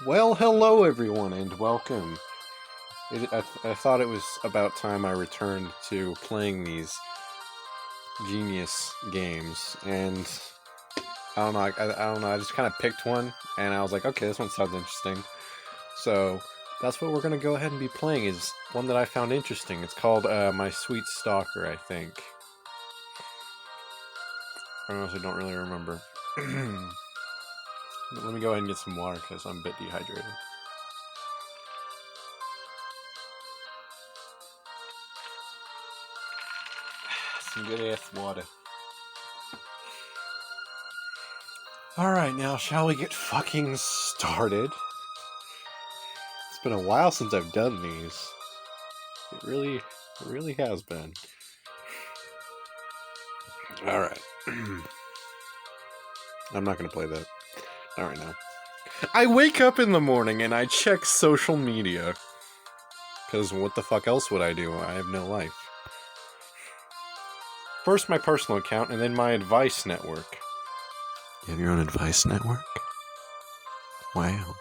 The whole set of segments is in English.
Well, hello everyone, and welcome. I thought it was about time I returned to playing these genius games, and I don't know. I don't know. I just kind of picked one, and I was like, okay, this one sounds interesting. So that's what we're gonna go ahead and be playing. Is one that I found interesting. It's called My Sweet Stalker, I think. I honestly don't really remember. Let me go ahead and get some water because I'm a bit dehydrated. Some good ass water. Alright, now shall we get fucking started? It's been a while since I've done these. It really has been. Alright. I'm not gonna play that. Not right now. I wake up in the morning and I check social media. Because what the fuck else would I do? I have no life. First my personal account, and then my advice network. You have your own advice network? Wow.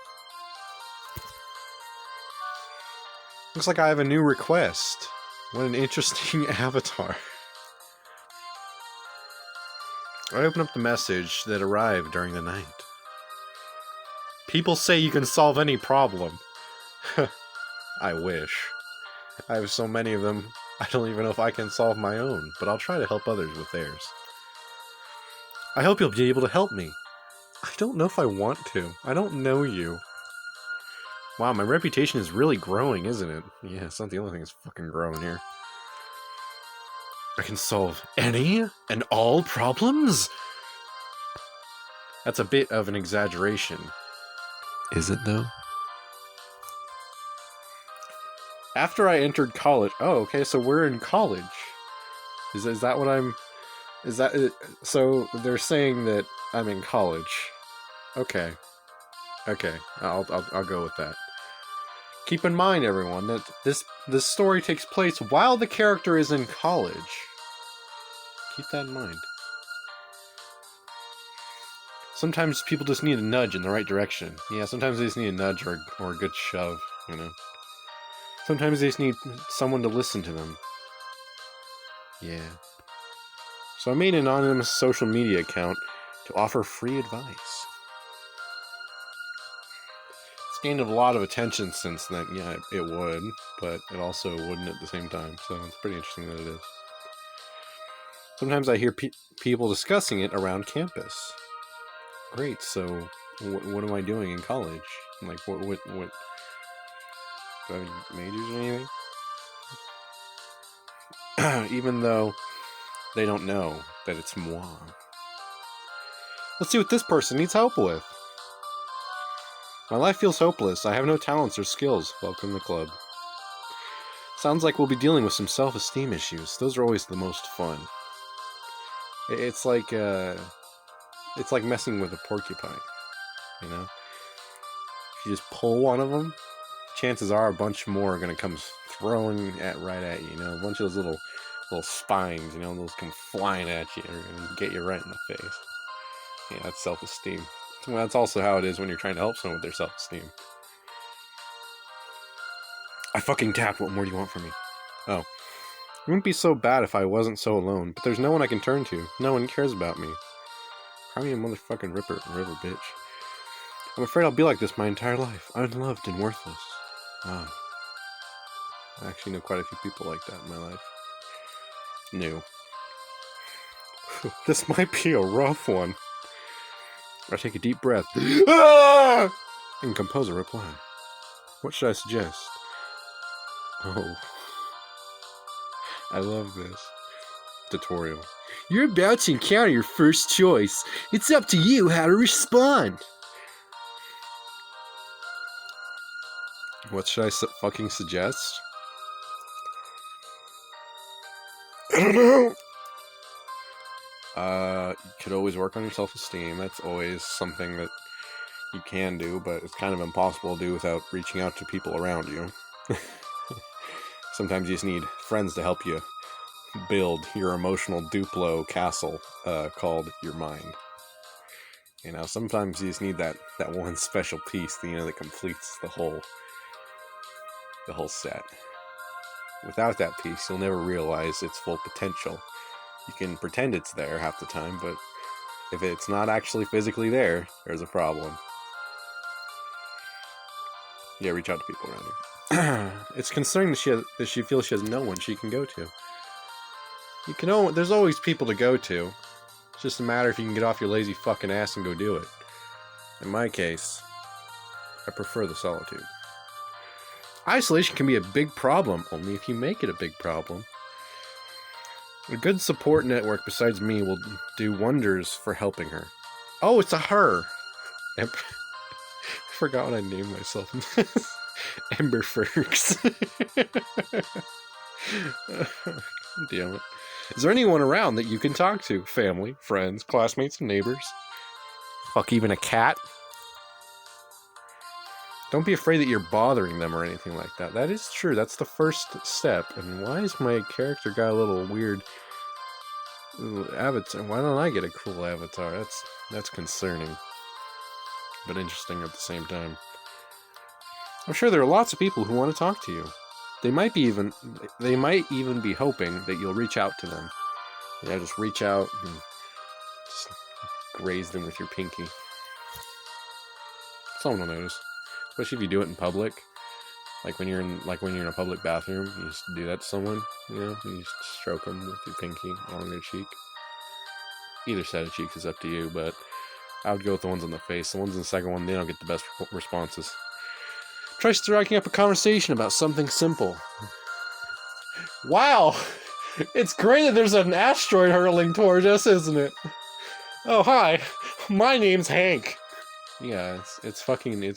Looks like I have a new request. What an interesting avatar. I open up the message that arrived during the night. People say you can solve any problem. I wish. I have so many of them, I don't even know if I can solve my own, but I'll try to help others with theirs. I hope you'll be able to help me. I don't know if I want to. I don't know you. Wow, my reputation is really growing, isn't it? Yeah, it's not the only thing that's fucking growing here. I can solve any and all problems? That's a bit of an exaggeration. Is it, though? After I entered college... Oh, okay, so we're in college. Is that what I'm... Is that... So, they're saying that I'm in college. Okay. Okay, I'll go with that. Keep in mind, everyone, that this story takes place while the character is in college. Keep that in mind. Sometimes people just need a nudge in the right direction. Yeah, sometimes they just need a nudge or a good shove, you know. Sometimes they just need someone to listen to them. Yeah. So I made an anonymous social media account to offer free advice. It's gained a lot of attention since then. Yeah, it would, but it also wouldn't at the same time. So it's pretty interesting that it is. Sometimes I hear people discussing it around campus. Great, so what am I doing in college? Like, what do I have majors or anything? Even though they don't know that it's moi. Let's see what this person needs help with. My life feels hopeless. I have no talents or skills. Welcome to the club. Sounds like we'll be dealing with some self-esteem issues. Those are always the most fun. It's like messing with a porcupine, you know? If you just pull one of them, chances are a bunch more are going to come throwing right at you, you know? A bunch of those little spines, you know, those come flying at you and get you right in the face. Yeah, that's self-esteem. Well, that's also how it is when you're trying to help someone with their self-esteem. I fucking tapped. What more do you want from me? Oh. It wouldn't be so bad if I wasn't so alone, but there's no one I can turn to. No one cares about me. Cry me a motherfucking river, bitch. I'm afraid I'll be like this my entire life. Unloved and worthless. Wow. I actually know quite a few people like that in my life. New. This might be a rough one. I take a deep breath and compose a reply. What should I suggest? Oh. I love this. Tutorial. You're about to encounter your first choice. It's up to you how to respond. What should I fucking suggest? I don't know. You could always work on your self-esteem. That's always something that you can do, but it's kind of impossible to do without reaching out to people around you. Sometimes you just need friends to help you build your emotional Duplo castle called your mind. You know, sometimes you just need that one special piece, you know, that completes the whole set. Without that piece, you'll never realize its full potential. You can pretend it's there half the time, but if it's not actually physically there, there's a problem. Yeah, reach out to people around her. It's concerning that she feels she has no one she can go to. There's always people to go to. It's just a matter if you can get off your lazy fucking ass and go do it. In my case, I prefer the solitude. Isolation can be a big problem, only if you make it a big problem. A good support network besides me will do wonders for helping her. Oh, it's a her! I forgot what I named myself. EmberFox. Damn it. Is there anyone around that you can talk to? Family, friends, classmates, neighbors? Fuck, even a cat? Don't be afraid that you're bothering them or anything like that. That is true. That's the first step. And why is my character got a little weird avatar? Why don't I get a cool avatar? That's concerning, but interesting at the same time. I'm sure there are lots of people who want to talk to you. They might even be hoping that you'll reach out to them. Yeah, just reach out and just graze them with your pinky. Someone will notice. Especially if you do it in public, like when you're in a public bathroom, you just do that to someone, you know, you just stroke them with your pinky along their cheek. Either side of cheeks is up to you, but I would go with the ones on the face. The ones in the second one, they don't get the best responses. Try striking up a conversation about something simple. Wow, it's great that there's an asteroid hurtling towards us, isn't it? Oh hi, my name's Hank. Yeah, it's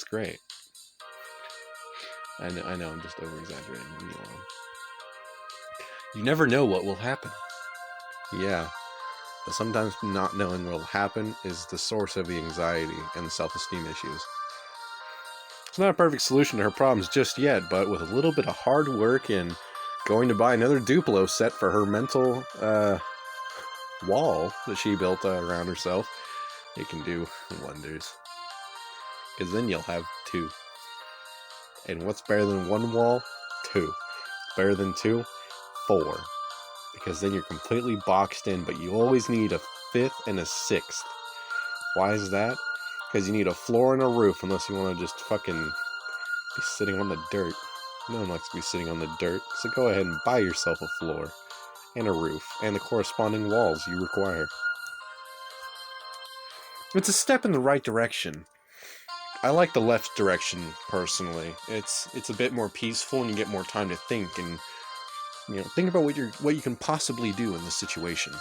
great. I know, I'm just over-exaggerating. You never know what will happen. Yeah. But sometimes not knowing what will happen is the source of the anxiety and the self-esteem issues. It's not a perfect solution to her problems just yet, but with a little bit of hard work and going to buy another Duplo set for her mental wall that she built around herself, it can do wonders. Because then you'll have two. And what's better than one wall? Two. Better than two? Four. Because then you're completely boxed in, but you always need a fifth and a sixth. Why is that? Because you need a floor and a roof, unless you want to just fucking be sitting on the dirt. No one likes to be sitting on the dirt, so go ahead and buy yourself a floor and a roof and the corresponding walls you require. It's a step in the right direction. I like the left direction, personally. It's a bit more peaceful and you get more time to think and, you know, think about what you can possibly do in this situation.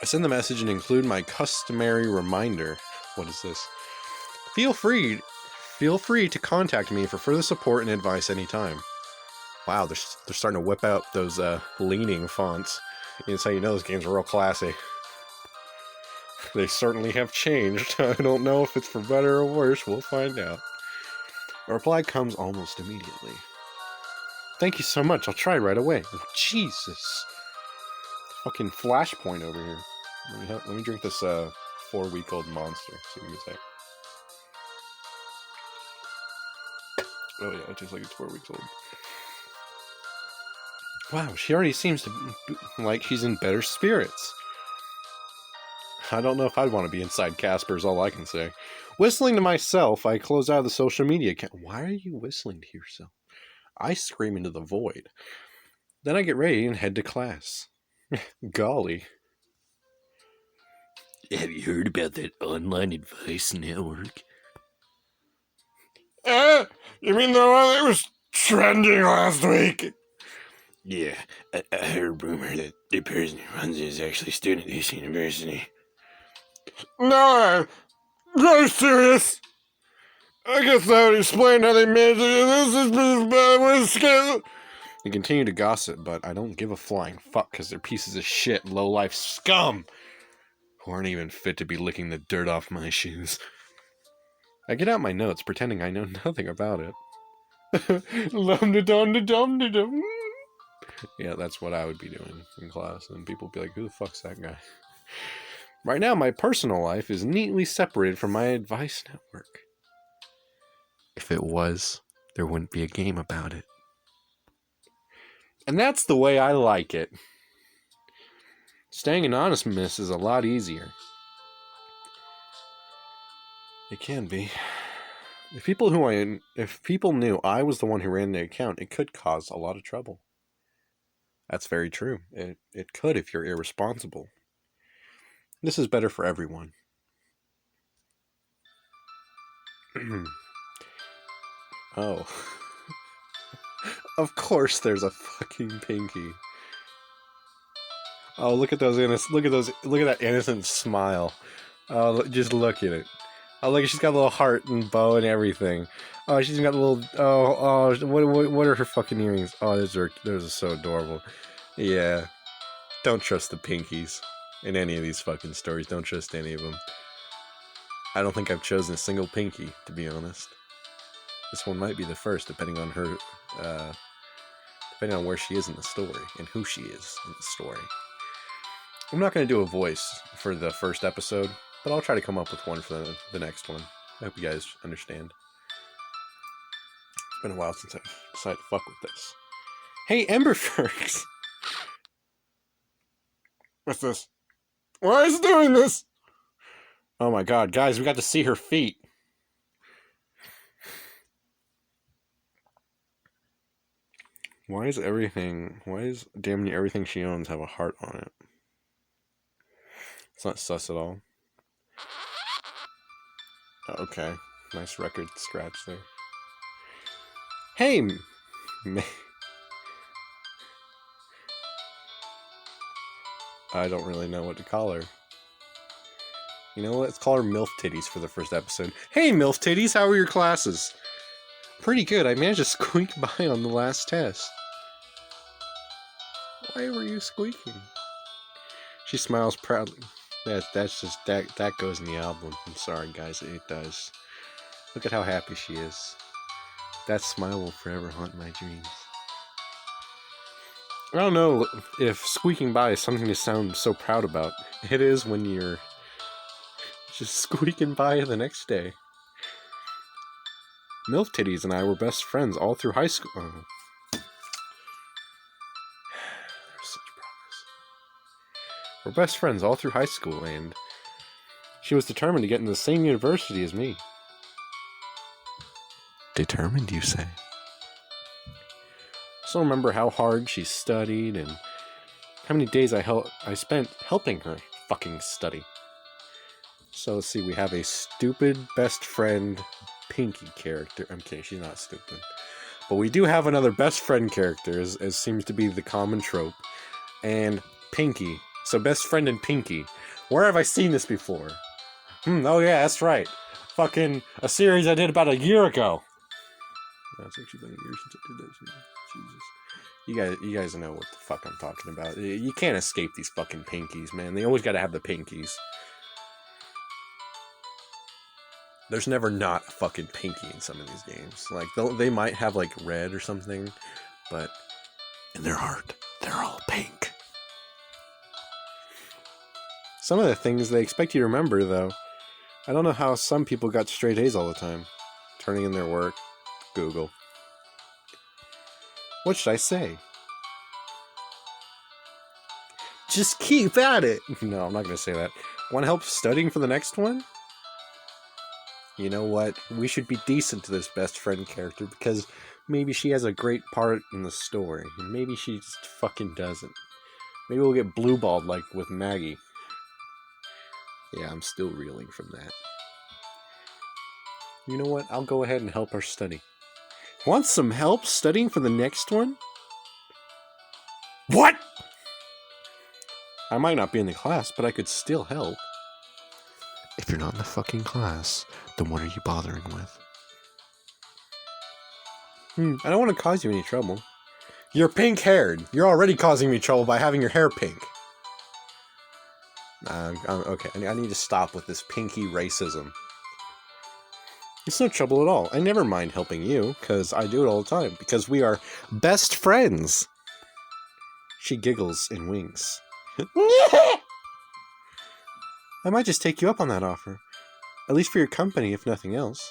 I send the message and include my customary reminder. What is this? Feel free to contact me for further support and advice anytime. Wow, they're starting to whip out those leaning fonts. That's how you know those games are real classy. They certainly have changed. I don't know if it's for better or worse. We'll find out. A reply comes almost immediately. Thank you so much. I'll try right away. Oh, Jesus. Fucking flashpoint over here. Let me drink this 4-week-old monster. See what you say. Oh yeah, it tastes like it's 4 weeks old. Wow, she already seems to like she's in better spirits. I don't know if I'd want to be inside Casper's, all I can say. Whistling to myself, I close out of the social media account. Why are you whistling to yourself? I scream into the void. Then I get ready and head to class. Golly. Have you heard about that online advice network? You mean the one that was trending last week? Yeah, I heard a rumor that the person who runs it is actually a student at this university. No, I'm serious. I guess that would explain how they managed to do this. You continue to gossip, but I don't give a flying fuck because they're pieces of shit, low-life scum who aren't even fit to be licking the dirt off my shoes. I get out my notes, pretending I know nothing about it. Lum-de-dum-de-dum-de-dum. Yeah, that's what I would be doing in class, and people would be like, who the fuck's that guy? Right now, my personal life is neatly separated from my advice network. If it was, there wouldn't be a game about it. And that's the way I like it. Staying anonymous is a lot easier. It can be. If people knew I was the one who ran the account, it could cause a lot of trouble. That's very true. It could if you're irresponsible. This is better for everyone. Oh. Of course there's a fucking pinky. Oh, look at that innocent smile. Oh, just look at it. Oh, look, she's got a little heart and bow and everything. Oh, she's got a little. What are her fucking earrings? Oh, those are so adorable. Yeah, don't trust the pinkies in any of these fucking stories. Don't trust any of them. I don't think I've chosen a single pinky, to be honest. This one might be the first, depending on her, depending on where she is in the story and who she is in the story. I'm not going to do a voice for the first episode, but I'll try to come up with one for the next one. I hope you guys understand. It's been a while since I decided to fuck with this. Hey, EmberFox! What's this? Why is it doing this? Oh my god, guys, we got to see her feet. Why is damn near everything she owns have a heart on it? It's not sus at all. Okay, nice record scratch there. Hey, I don't really know what to call her. You know what? Let's call her MILF Titties for the first episode. Hey, MILF Titties, how are your classes? Pretty good. I managed to squeak by on the last test. Why were you squeaking? She smiles proudly. That goes in the album. I'm sorry, guys. It does. Look at how happy she is. That smile will forever haunt my dreams. I don't know if squeaking by is something to sound so proud about. It is when you're just squeaking by the next day. MILF Titties and I were best friends all through high school. Oh. There's such promise. We're best friends all through high school, and she was determined to get into the same university as me. Determined, you say? I still remember how hard she studied and how many days I spent helping her fucking study. So let's see, we have a stupid best friend Pinky character. I'm kidding, she's not stupid. But we do have another best friend character, as seems to be the common trope. And Pinky. So best friend and Pinky. Where have I seen this before? Oh yeah, that's right. Fucking a series I did about a year ago. It's actually been a year since I did that. Jesus. You guys know what the fuck I'm talking about. You can't escape these fucking pinkies, man. They always gotta have the pinkies. There's never not a fucking pinky in some of these games. Like, they might have, like, red or something, but in their heart, they're all pink. Some of the things they expect you to remember, though. I don't know how some people got straight A's all the time. Turning in their work. Google. What should I say? Just keep at it! No, I'm not going to say that. Want help studying for the next one? You know what? We should be decent to this best friend character because maybe she has a great part in the story. And maybe she just fucking doesn't. Maybe we'll get blue-balled like with Maggie. Yeah, I'm still reeling from that. You know what? I'll go ahead and help her study. Want some help studying for the next one? What? I might not be in the class, but I could still help. If you're not in the fucking class, then what are you bothering with? I don't want to cause you any trouble. You're pink-haired. You're already causing me trouble by having your hair pink. Okay, I need to stop with this pinky racism. It's no trouble at all. I never mind helping you, because I do it all the time, because we are best friends. She giggles and winks. I might just take you up on that offer. At least for your company, if nothing else.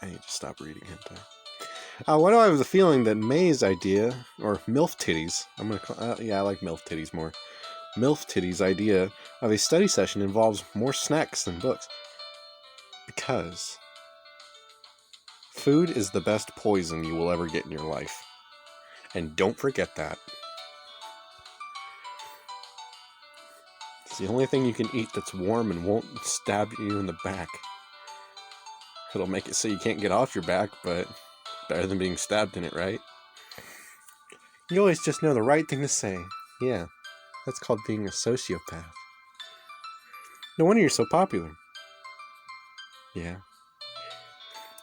I need to stop reading hentai. Why do I have the feeling that May's idea, or MILF Titties, I'm gonna call, yeah, I like MILF Titties more. MILF Titties' idea of a study session involves more snacks than books. Because food is the best poison you will ever get in your life. And don't forget that. It's the only thing you can eat that's warm and won't stab you in the back. It'll make it so you can't get off your back, but better than being stabbed in it, right? You always just know the right thing to say. Yeah, that's called being a sociopath. No wonder you're so popular. Yeah.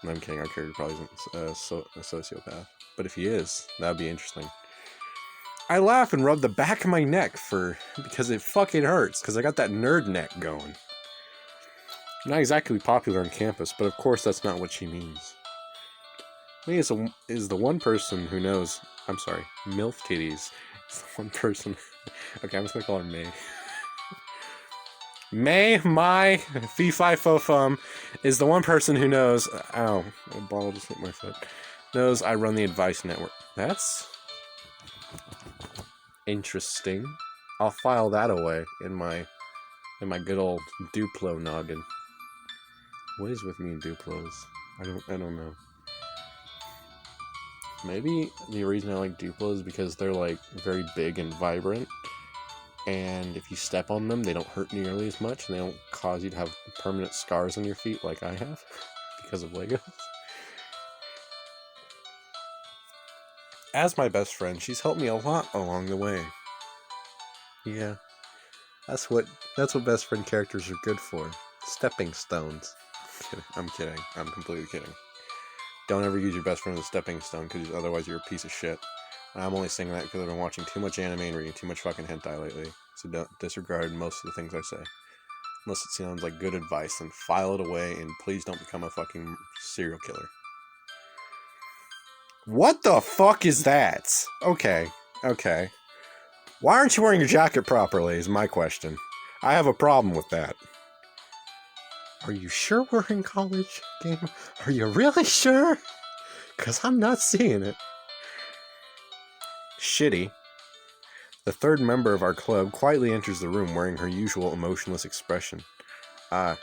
No, I'm kidding, our character probably isn't a sociopath. But if he is, that'd be interesting. I laugh and rub the back of my neck because it fucking hurts, because I got that nerd neck going. I'm not exactly popular on campus, but of course that's not what she means. May is the one person who knows... I'm sorry, MILF Titties is the one person... Okay, I'm just gonna call her May. May, my, fee fi fo fum, is the one person who knows... Ow, a ball just hit my foot. Knows I run the advice network. That's... interesting. I'll file that away in my good old Duplo noggin. What is with me and Duplos? I don't know. Maybe the reason I like Duplos is because they're like very big and vibrant, and if you step on them, they don't hurt nearly as much, and they don't cause you to have permanent scars on your feet like I have because of Legos. As my best friend, she's helped me a lot along the way. Yeah, that's what best friend characters are good for. Stepping stones. I'm kidding. I'm completely kidding. Don't ever use your best friend as a stepping stone, because otherwise you're a piece of shit. And I'm only saying that because I've been watching too much anime and reading too much fucking hentai lately. So don't disregard most of the things I say. Unless it sounds like good advice, then file it away and please don't become a fucking serial killer. What the fuck is that? Okay. Why aren't you wearing your jacket properly is my question. I have a problem with that. Are you sure we're in college, game? Are you really sure? Because I'm not seeing it. Shitty. The third member of our club quietly enters the room wearing her usual emotionless expression. Ah,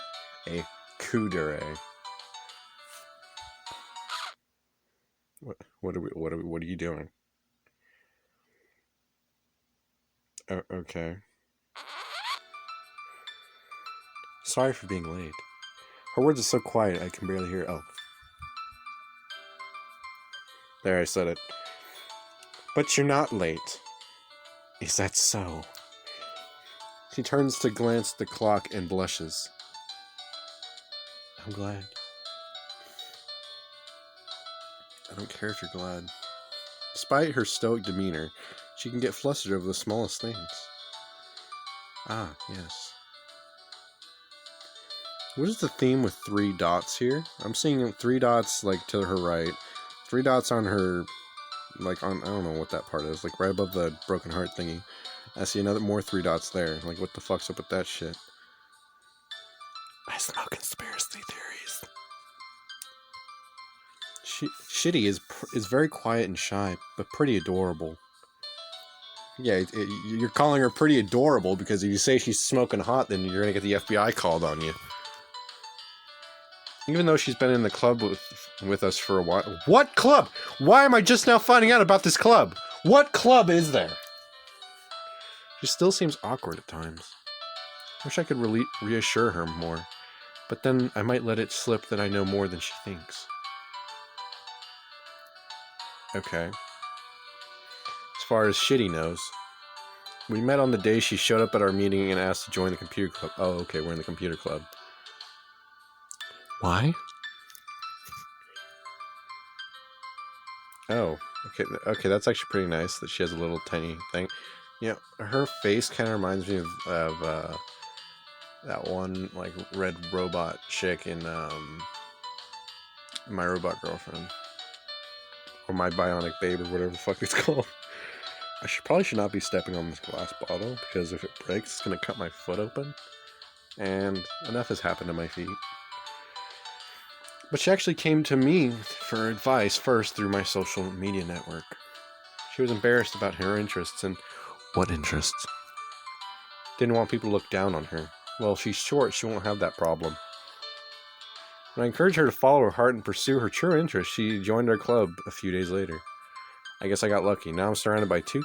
a kudere. What are you doing? Okay. Sorry for being late. Her words are so quiet I can barely hear. Oh. There, I said it. But you're not late. Is that so? She turns to glance at the clock and blushes. I'm glad. I don't care if you're glad. Despite her stoic demeanor, she can get flustered over the smallest things. Ah, yes. What is the theme with 3 dots here? I'm seeing 3 dots, like, to her right. 3 dots on her, like, on, I don't know what that part is. Like, right above the broken heart thingy. I see more 3 dots there. Like, what the fuck's up with that shit? I smell conspiracy theories. Shitty is very quiet and shy, but pretty adorable. Yeah, you're calling her pretty adorable because if you say she's smoking hot, then you're gonna get the FBI called on you. Even though she's been in the club with us for a while. What club? Why am I just now finding out about this club? What club is there? She still seems awkward at times. Wish I could reassure her more, but then I might let it slip that I know more than she thinks. Okay. As far as Shitty knows, we met on the day she showed up at our meeting and asked to join the computer club. Oh, okay, we're in the computer club. Why? Oh, okay, that's actually pretty nice that she has a little tiny thing. You know, her face kind of reminds me of that one, like, red robot chick in My Robot Girlfriend. Or My Bionic Babe, or whatever the fuck it's called. I probably should not be stepping on this glass bottle, because if it breaks, it's going to cut my foot open. And enough has happened to my feet. But she actually came to me for advice first through my social media network. She was embarrassed about her interests, and what interests? Didn't want people to look down on her. Well, she's short, she won't have that problem. When I encouraged her to follow her heart and pursue her true interests, she joined our club a few days later. I guess I got lucky. Now I'm surrounded by two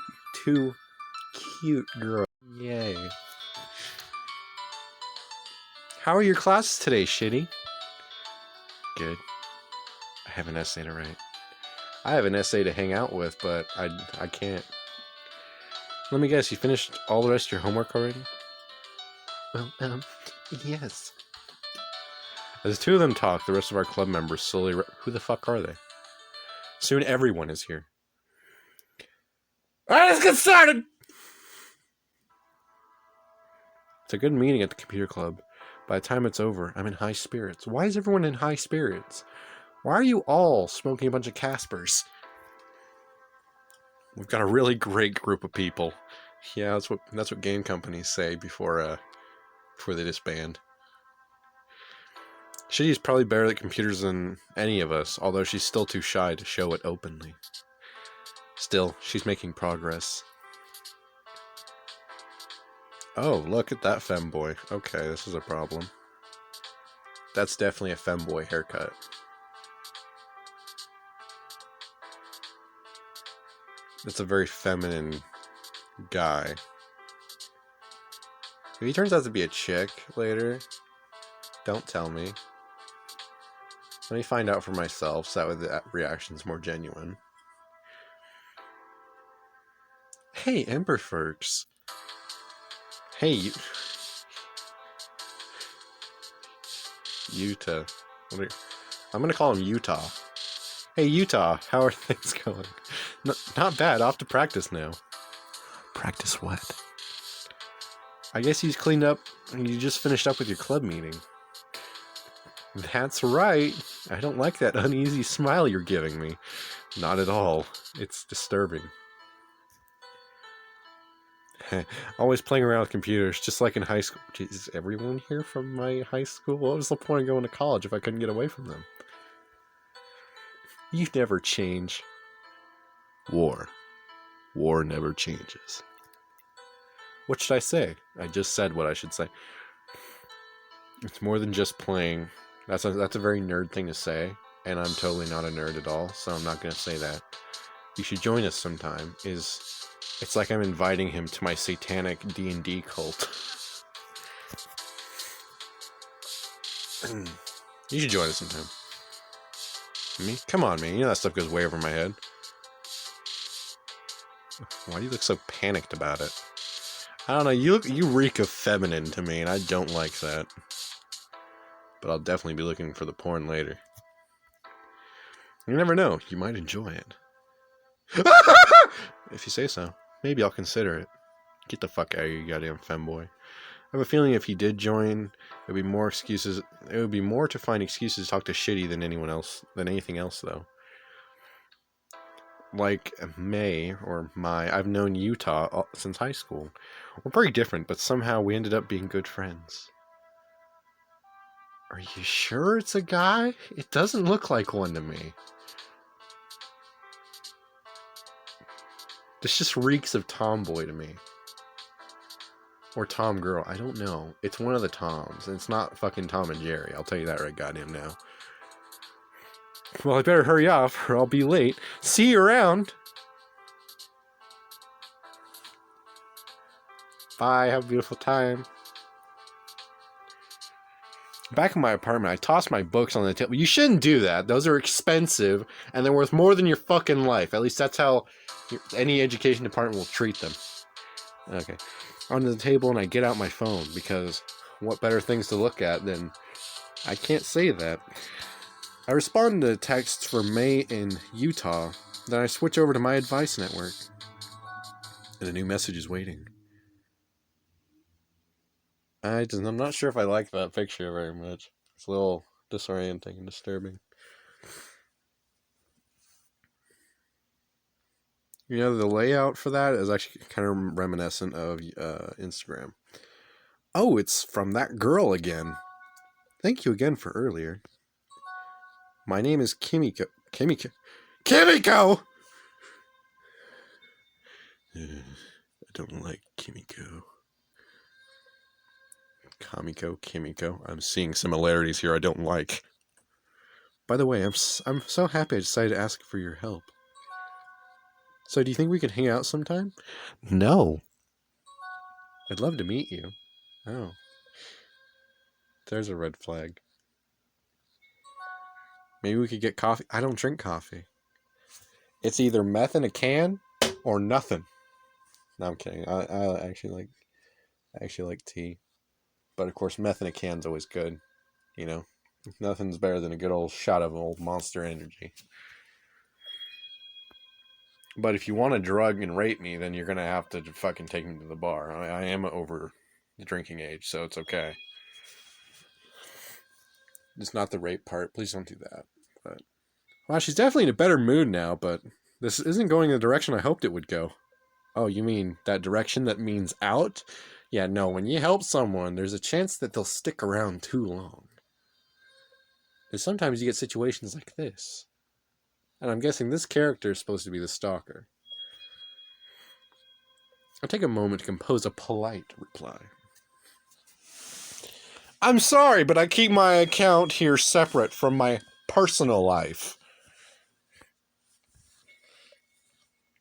cute girls. Yay. How are your classes today, Shitty? Good. I have an essay to write. I have an essay to hang out with, but I can't. Let me guess, you finished all the rest of your homework already? Well, yes. As the two of them talk, the rest of our club members slowly... Who the fuck are they? Soon everyone is here. Alright, let's get started! It's a good meeting at the computer club. By the time it's over, I'm in high spirits. Why is everyone in high spirits? Why are you all smoking a bunch of Caspers? We've got a really great group of people. Yeah, that's what game companies say before they disband. She's probably better at computers than any of us, although she's still too shy to show it openly. Still, she's making progress. Oh, look at that femboy. Okay, this is a problem. That's definitely a femboy haircut. It's a very feminine guy. If he turns out to be a chick later, don't tell me. Let me find out for myself, so that way the reaction's more genuine. Hey, EmberFox. Hey, Utah. I'm gonna call him Utah. Hey, Utah, how are things going? Not bad, off to practice now. Practice what? I guess he's cleaned up and you just finished up with your club meeting. That's right. I don't like that uneasy smile you're giving me. Not at all. It's disturbing. Always playing around with computers, just like in high school. Jeez, is everyone here from my high school? What was the point of going to college if I couldn't get away from them? You never change. War. War never changes. What should I say? I just said what I should say. It's more than just playing. That's a very nerd thing to say, and I'm totally not a nerd at all, so I'm not going to say that. You should join us sometime. It's like I'm inviting him to my satanic D&D cult. You should join us sometime. Me? Come on, man. You know that stuff goes way over my head. Why do you look so panicked about it? I don't know. You reek of feminine to me, and I don't like that. But I'll definitely be looking for the porn later. You never know. You might enjoy it. If you say so. Maybe I'll consider it. Get the fuck out of here, you goddamn femboy. I have a feeling if he did join, it would be more excuses. It would be more to find excuses to talk to Shitty than anything else, though. Like May or I've known Utah since high school. We're very different, but somehow we ended up being good friends. Are you sure it's a guy? It doesn't look like one to me. This just reeks of tomboy to me. Or Tom Girl, I don't know. It's one of the Toms, and it's not fucking Tom and Jerry. I'll tell you that right goddamn now. Well, I better hurry off, or I'll be late. See you around! Bye, have a beautiful time. Back in my apartment, I tossed my books on the table. You shouldn't do that. Those are expensive, and they're worth more than your fucking life. At least that's how any education department will treat them. Okay. Onto the table, and I get out my phone, because what better things to look at than... I can't say that. I respond to texts for May in Utah, then I switch over to my advice network. And a new message is waiting. I'm not sure if I like that picture very much. It's a little disorienting and disturbing. You know, the layout for that is actually kind of reminiscent of Instagram. Oh, it's from that girl again. Thank you again for earlier. My name is Kimiko. Kimiko! I don't like Kimiko. Kimiko. I'm seeing similarities here I don't like. By the way, I'm so happy I decided to ask for your help. So, do you think we could hang out sometime? No. I'd love to meet you. Oh. There's a red flag. Maybe we could get coffee. I don't drink coffee. It's either meth in a can or nothing. No, I'm kidding. I actually like tea. But of course, meth in a can's always good. You know, nothing's better than a good old shot of old Monster Energy. But if you want to drug and rape me, then you're gonna have to fucking take me to the bar. I am over the drinking age, so it's okay. It's not the rape part. Please don't do that. But well, she's definitely in a better mood now. But this isn't going in the direction I hoped it would go. Oh, you mean that direction that means out? Yeah, no. When you help someone, there's a chance that they'll stick around too long. And sometimes you get situations like this. And I'm guessing this character is supposed to be the stalker. I'll take a moment to compose a polite reply. I'm sorry, but I keep my account here separate from my personal life.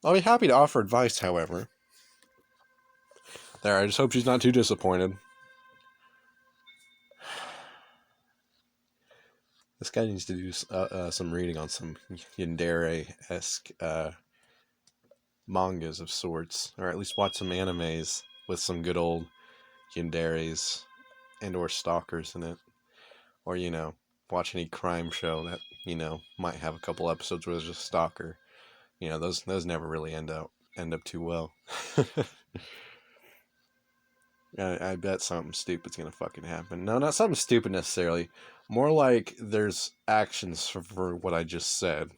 I'll be happy to offer advice, however. There, I just hope she's not too disappointed. This guy needs to do some reading on some yandere-esque mangas of sorts, or at least watch some animes with some good old yanderes and or stalkers in it, or watch any crime show that might have a couple episodes where there's a stalker. Those never really end up too well. I bet something stupid's gonna fucking happen. No, not something stupid necessarily. More like there's actions for what I just said.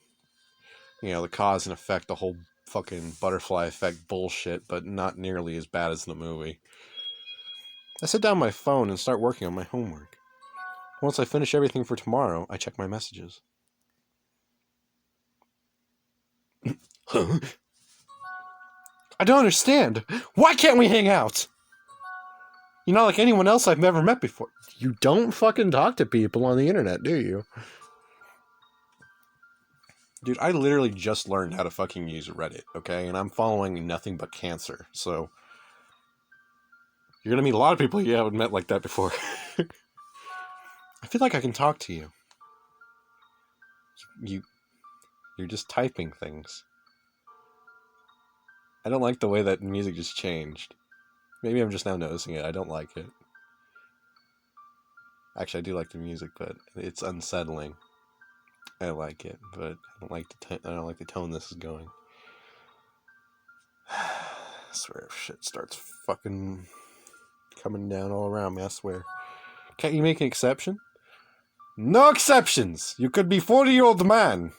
The cause and effect, the whole fucking butterfly effect bullshit, but not nearly as bad as the movie. I sit down my phone and start working on my homework. Once I finish everything for tomorrow, I check my messages. Huh? I don't understand. Why can't we hang out? You're not like anyone else I've never met before. You don't fucking talk to people on the internet, do you? Dude, I literally just learned how to fucking use Reddit, okay? And I'm following nothing but cancer, so... You're gonna meet a lot of people you haven't met like that before. I feel like I can talk to you. You're just typing things. I don't like the way that music just changed. Maybe I'm just now noticing it. I don't like it. Actually, I do like the music, but it's unsettling. I like it, but I don't like the tone this is going. I swear if shit starts fucking coming down all around me, I swear. Can't you make an exception? No exceptions! You could be 40-year-old man.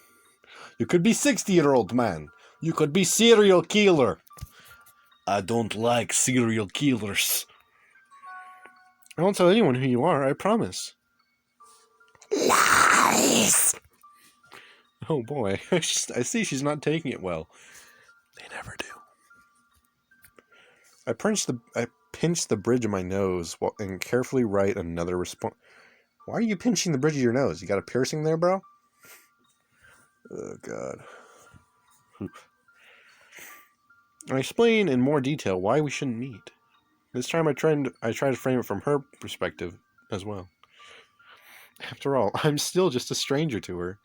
You could be 60-year-old man. You could be serial killer. I don't like serial killers. I won't tell anyone who you are, I promise. Lies! Oh boy, I see she's not taking it well. They never do. I pinch the bridge of my nose and carefully write another response. Why are you pinching the bridge of your nose? You got a piercing there, bro? Oh, God. I explain in more detail why we shouldn't meet. This time I try to frame it from her perspective as well. After all, I'm still just a stranger to her.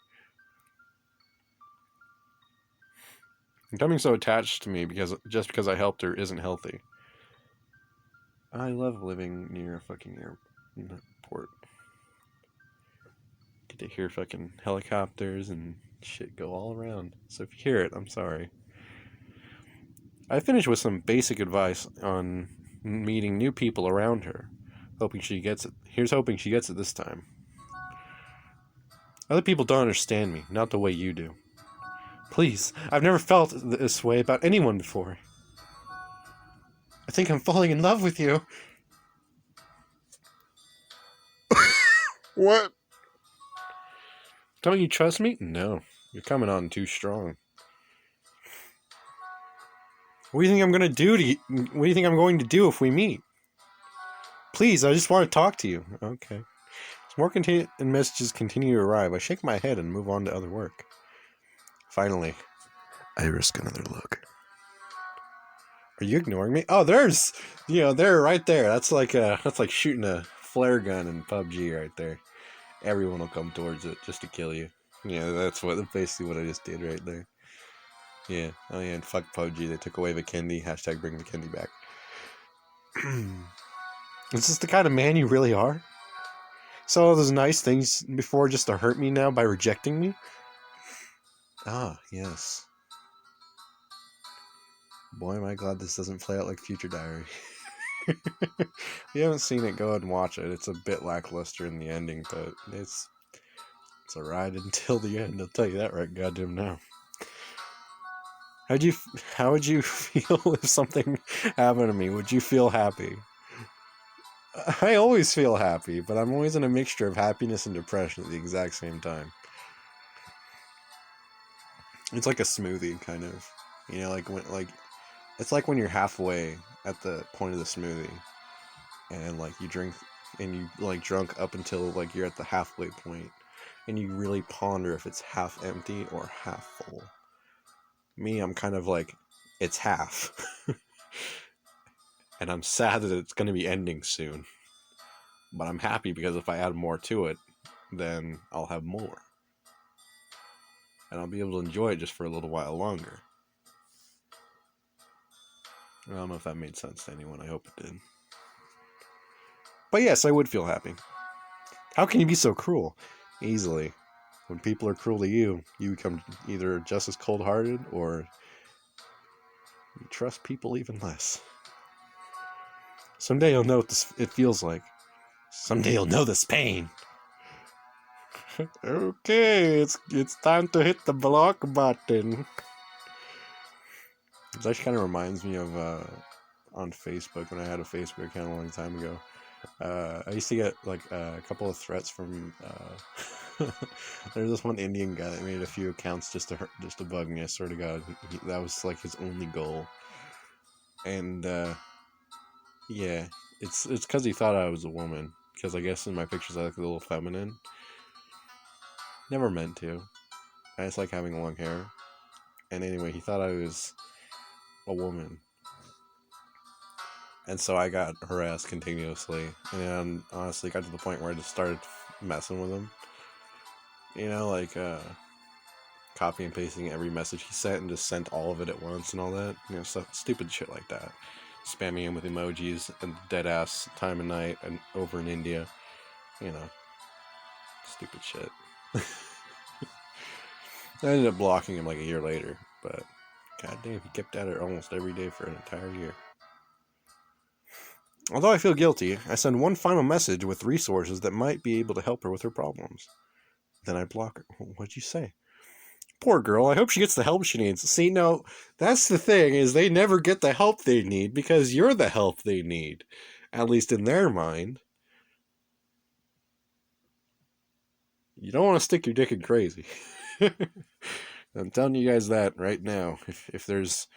Becoming so attached to me just because I helped her isn't healthy. I love living near a fucking airport. Get to hear fucking helicopters and shit go all around. So if you hear it, I'm sorry. I finished with some basic advice on meeting new people around her. Hoping she gets it. Here's hoping she gets it this time. Other people don't understand me, not the way you do. Please, I've never felt this way about anyone before. I think I'm falling in love with you. What? Don't you trust me? No, you're coming on too strong. What do you think I'm gonna do to you? What do you think I'm going to do if we meet? Please, I just want to talk to you. Okay. As more messages continue to arrive, I shake my head and move on to other work. Finally, I risk another look. Are you ignoring me? Oh, there's, they're right there. That's like shooting a flare gun in PUBG right there. Everyone will come towards it just to kill you. Yeah, that's basically what I just did right there. Yeah. Oh yeah, and fuck PUBG. They took away the candy. # bring the candy back. Is this the kind of man you really are? Saw all those nice things before just to hurt me now by rejecting me? Ah, yes. Boy, am I glad this doesn't play out like Future Diary. If you haven't seen it, go ahead and watch it. It's a bit lackluster in the ending, but it's a ride until the end. I'll tell you that right goddamn now. How would you feel if something happened to me? Would you feel happy? I always feel happy, but I'm always in a mixture of happiness and depression at the exact same time. It's like a smoothie, kind of. It's like when you're halfway at the point of the smoothie, and you drink, and you drunk up until you're at the halfway point, and you really ponder if it's half empty or half full. Me, I'm kind of it's half. And I'm sad that it's going to be ending soon. But I'm happy because if I add more to it, then I'll have more. And I'll be able to enjoy it just for a little while longer. I don't know if that made sense to anyone. I hope it did. But yes, I would feel happy. How can you be so cruel? Easily. When people are cruel to you, you become either just as cold-hearted or you trust people even less. Someday you'll know what it feels like. Someday you'll know this pain. Okay, it's time to hit the block button. It actually kind of reminds me of on Facebook, when I had a Facebook account a long time ago. I used to get a couple of threats from there's this one Indian guy that made a few accounts just to bug me. I swear to God, that was his only goal. And yeah, it's because he thought I was a woman. Because I guess in my pictures I look a little feminine. Never meant to. I just like having long hair. And anyway, he thought I was a woman. And so I got harassed continuously. And honestly got to the point where I just started messing with him. Copy and pasting every message he sent and just sent all of it at once and all that. Stuff, stupid shit like that. Spamming him with emojis and dead ass time of night and over in India. Stupid shit. I ended up blocking him a year later, but goddamn, he kept at it almost every day for an entire year. Although I feel guilty, I send one final message with resources that might be able to help her with her problems. Then I block her. What'd you say? Poor girl, I hope she gets the help she needs. See, no, that's the thing, is they never get the help they need because you're the help they need. At least in their mind. You don't want to stick your dick in crazy. I'm telling you guys that right now. If there's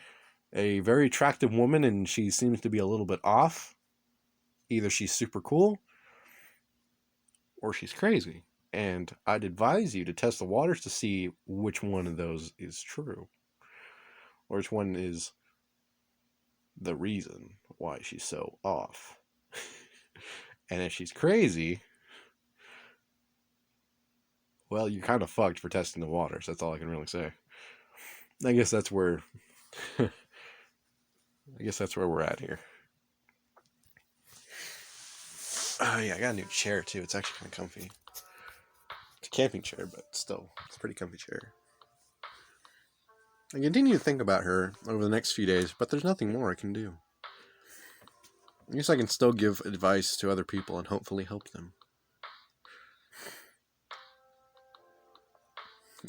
a very attractive woman and she seems to be a little bit off, either she's super cool or she's crazy. And I'd advise you to test the waters to see which one of those is true. Or which one is the reason why she's so off. And if she's crazy, well, you're kind of fucked for testing the waters. That's all I can really say. I guess that's where we're at here. Oh yeah, I got a new chair too. It's actually kind of comfy. It's a camping chair, but still, it's a pretty comfy chair. I continue to think about her over the next few days, but there's nothing more I can do. I guess I can still give advice to other people and hopefully help them.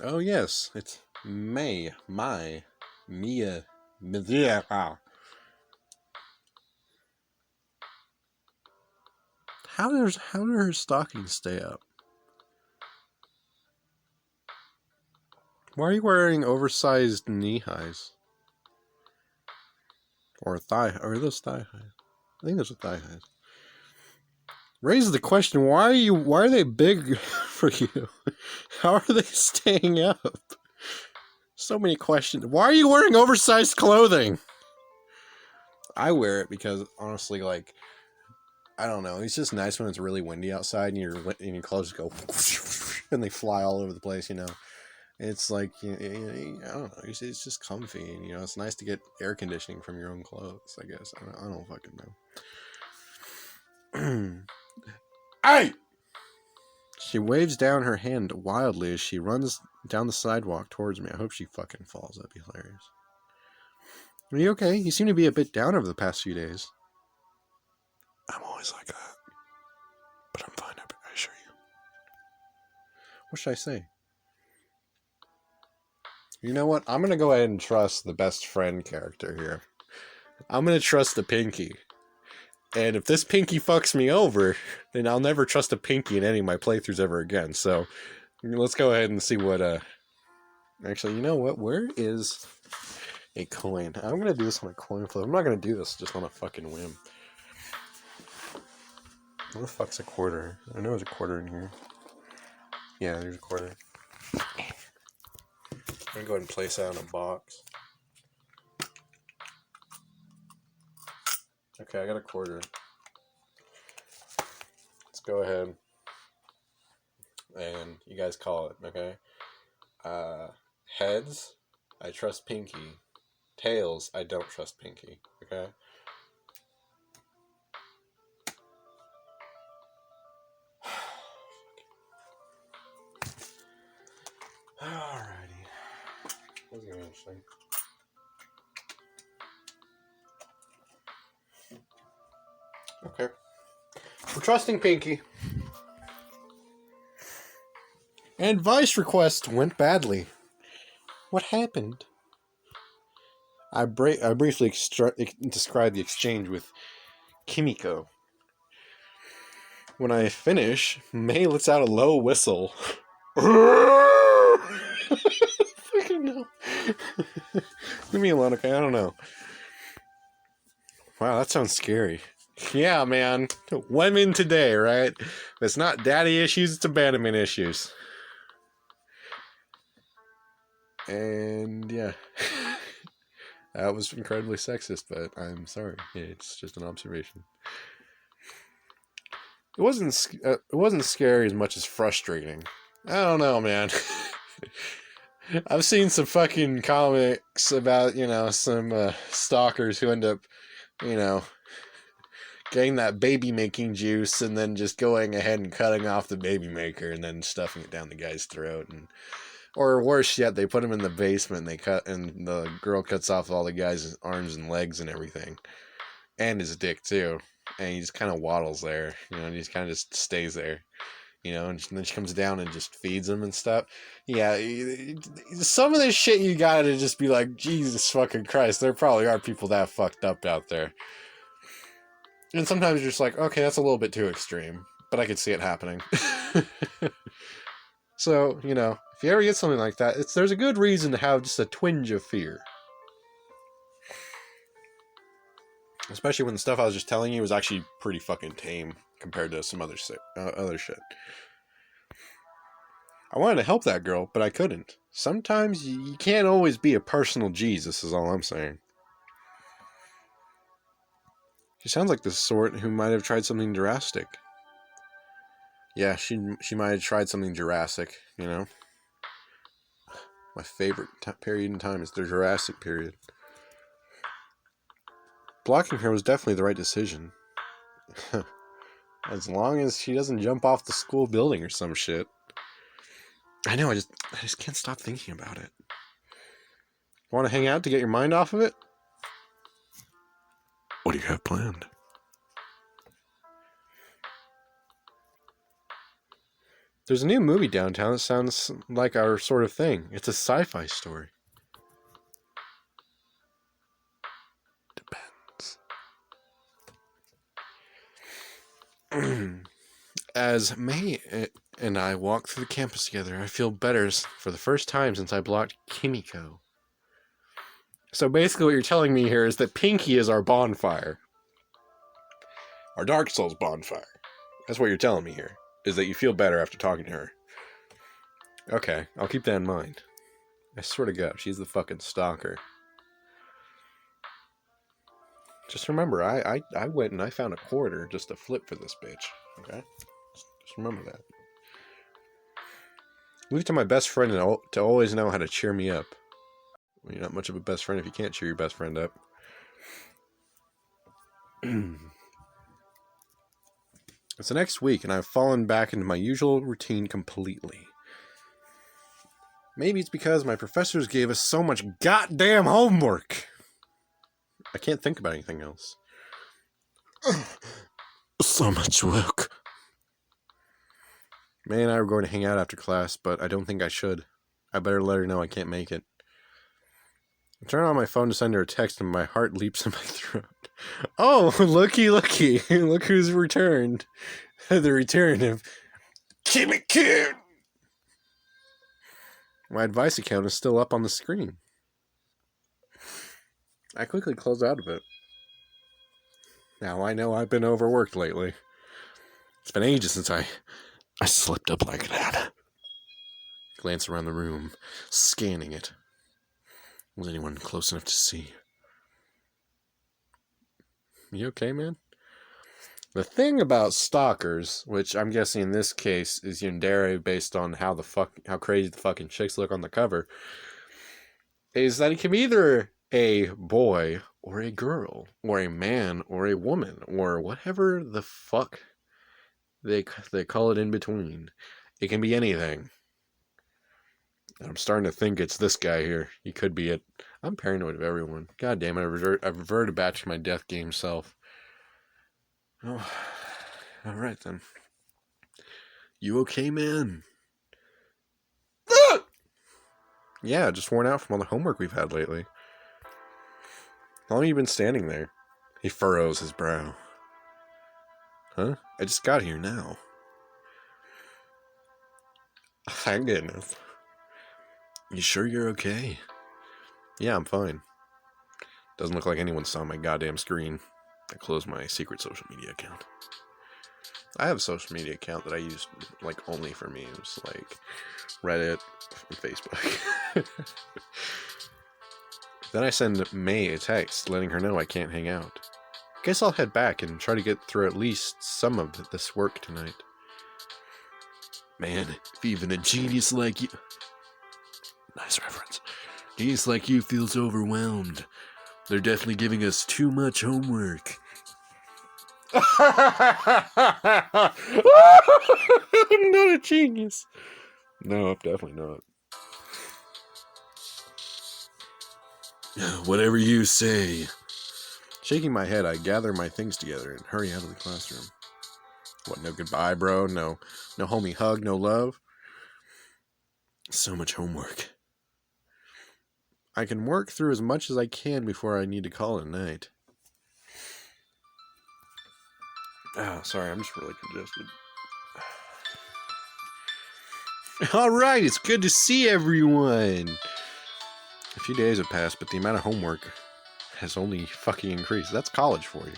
Oh yes, it's May, my, Mia, Mia. How do her stockings stay up? Why are you wearing oversized knee highs? Or are those thigh highs? I think those are thigh highs. Raises the question, why are they big for you? How are they staying up? So many questions. Why are you wearing oversized clothing? I wear it because, honestly, like, I don't know. It's just nice when it's really windy outside and your clothes go and they fly all over the place, you know. It's like, I don't know. It's just comfy, and, you know, it's nice to get air conditioning from your own clothes, I guess. I don't fucking know. Hey! She waves down her hand wildly as she runs down the sidewalk towards me. I hope she fucking falls. That'd be hilarious. Are you okay? You seem to be a bit down over the past few days. I'm always like that. But I'm fine, I assure you. What should I say? You know what? I'm going to go ahead and trust the best friend character here. I'm going to trust the Pinky. And if this Pinky fucks me over, then I'll never trust a Pinky in any of my playthroughs ever again. So, let's go ahead and see what, Actually, you know what? Where is a coin? I'm going to do this on a coin flip. I'm not going to do this just on a fucking whim. Where the fuck's a quarter? I know there's a quarter in here. Yeah, there's a quarter. I'm going to go ahead and place that in a box. Okay, I got a quarter. Let's go ahead. And you guys call it, okay? Heads, I trust Pinky. Tails, I don't trust Pinky, okay? Alrighty. That's gonna be interesting. Okay. We're trusting Pinky. Advice request went badly. What happened? I briefly described the exchange with Kimiko. When I finish, May lets out a low whistle. Fucking no. Leave me alone, okay? I don't know. Wow, that sounds scary. Yeah, man. Women today, right? If it's not daddy issues, it's abandonment issues. And yeah. That was incredibly sexist, but I'm sorry. It's just an observation. It wasn't scary as much as frustrating. I don't know, man. I've seen some fucking comics about, you know, some stalkers who end up, you know, getting that baby making juice and then just going ahead and cutting off the baby maker and then stuffing it down the guy's throat, and or worse yet, they put him in the basement and the girl cuts off all the guy's arms and legs and everything, and his dick too, and he just kind of waddles there, you know, and he just kind of just stays there, you know, and then she comes down and just feeds him and stuff. Yeah, some of this shit you gotta just be like, Jesus fucking Christ, there probably are people that fucked up out there. And sometimes you're just like, okay, that's a little bit too extreme, but I could see it happening. So, you know, if you ever get something like that, there's a good reason to have just a twinge of fear. Especially when the stuff I was just telling you was actually pretty fucking tame compared to some other shit. I wanted to help that girl, but I couldn't. Sometimes you can't always be a personal Jesus, is all I'm saying. She sounds like the sort who might have tried something drastic. Yeah, she might have tried something Jurassic, you know? My favorite period in time is the Jurassic period. Blocking her was definitely the right decision. As long as she doesn't jump off the school building or some shit. I know, I just can't stop thinking about it. Want to hang out to get your mind off of it? What do you have planned? There's a new movie downtown that sounds like our sort of thing. It's a sci-fi story. Depends. As May and I walk through the campus together, I feel better for the first time since I blocked Kimiko. So basically what you're telling me here is that Pinky is our bonfire. Our Dark Souls bonfire. That's what you're telling me here. Is that you feel better after talking to her. Okay, I'll keep that in mind. I swear to God, she's the fucking stalker. Just remember, I went and I found a quarter just to flip for this bitch. Okay? Just remember that. Leave it to my best friend to always know how to cheer me up. Well, you're not much of a best friend if you can't cheer your best friend up. It's the next week, and I've fallen back into my usual routine completely. Maybe it's because my professors gave us so much goddamn homework. I can't think about anything else. So much work. May and I were going to hang out after class, but I don't think I should. I better let her know I can't make it. I turn on my phone to send her a text, and my heart leaps in my throat. Oh, looky. Look who's returned. The return of Kimiko. My advice account is still up on the screen. I quickly close out of it. Now I know I've been overworked lately. It's been ages since I slept up like that. Glance around the room, scanning it. Was anyone close enough to see? You okay, man? The thing about stalkers, which I'm guessing in this case is yandere based on how crazy the fucking chicks look on the cover, is that it can be either a boy or a girl or a man or a woman or whatever the fuck they call it in between. It can be anything. And I'm starting to think it's this guy here. He could be it. I'm paranoid of everyone. God damn it, I've reverted back to my death game self. Oh, alright then. You okay, man? Yeah, just worn out from all the homework we've had lately. How long have you been standing there? He furrows his brow. Huh? I just got here now. Thank goodness. You sure you're okay? Yeah, I'm fine. Doesn't look like anyone saw my goddamn screen. I closed my secret social media account. I have a social media account that I use, like, only for memes, like Reddit and Facebook. Then I send May a text letting her know I can't hang out. Guess I'll head back and try to get through at least some of this work tonight. Man, if even a genius like you... Nice reference. Genius like you feels overwhelmed. They're definitely giving us too much homework. I'm not a genius. No, I'm definitely not. Whatever you say. Shaking my head, I gather my things together and hurry out of the classroom. What, no goodbye, bro? No homie hug, no love? So much homework. I can work through as much as I can before I need to call it a night. Oh, sorry, I'm just really congested. Alright, it's good to see everyone! A few days have passed, but the amount of homework has only fucking increased. That's college for you.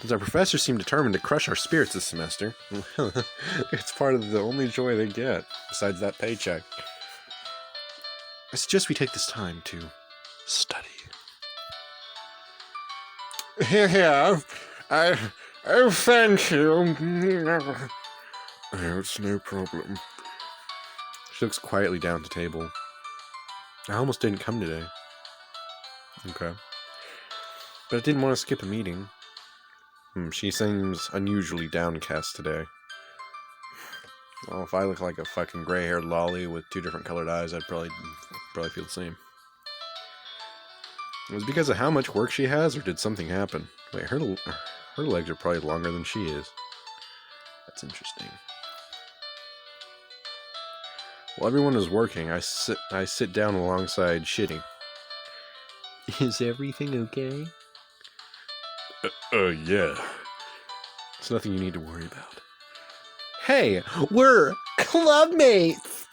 Since our professors seem determined to crush our spirits this semester, it's part of the only joy they get, besides that paycheck. I suggest we take this time to study. Yeah, oh, thank you. It's no problem. She looks quietly down at the table. I almost didn't come today. Okay. But I didn't want to skip a meeting. She seems unusually downcast today. Well, if I look like a fucking gray-haired lolly with two different colored eyes, I'd probably feel the same. It was because of how much work she has, or did something happen? Wait, her legs are probably longer than she is. That's interesting. While everyone is working, I sit down alongside Shitty. Is everything okay? Yeah. It's nothing you need to worry about. Hey, we're clubmates!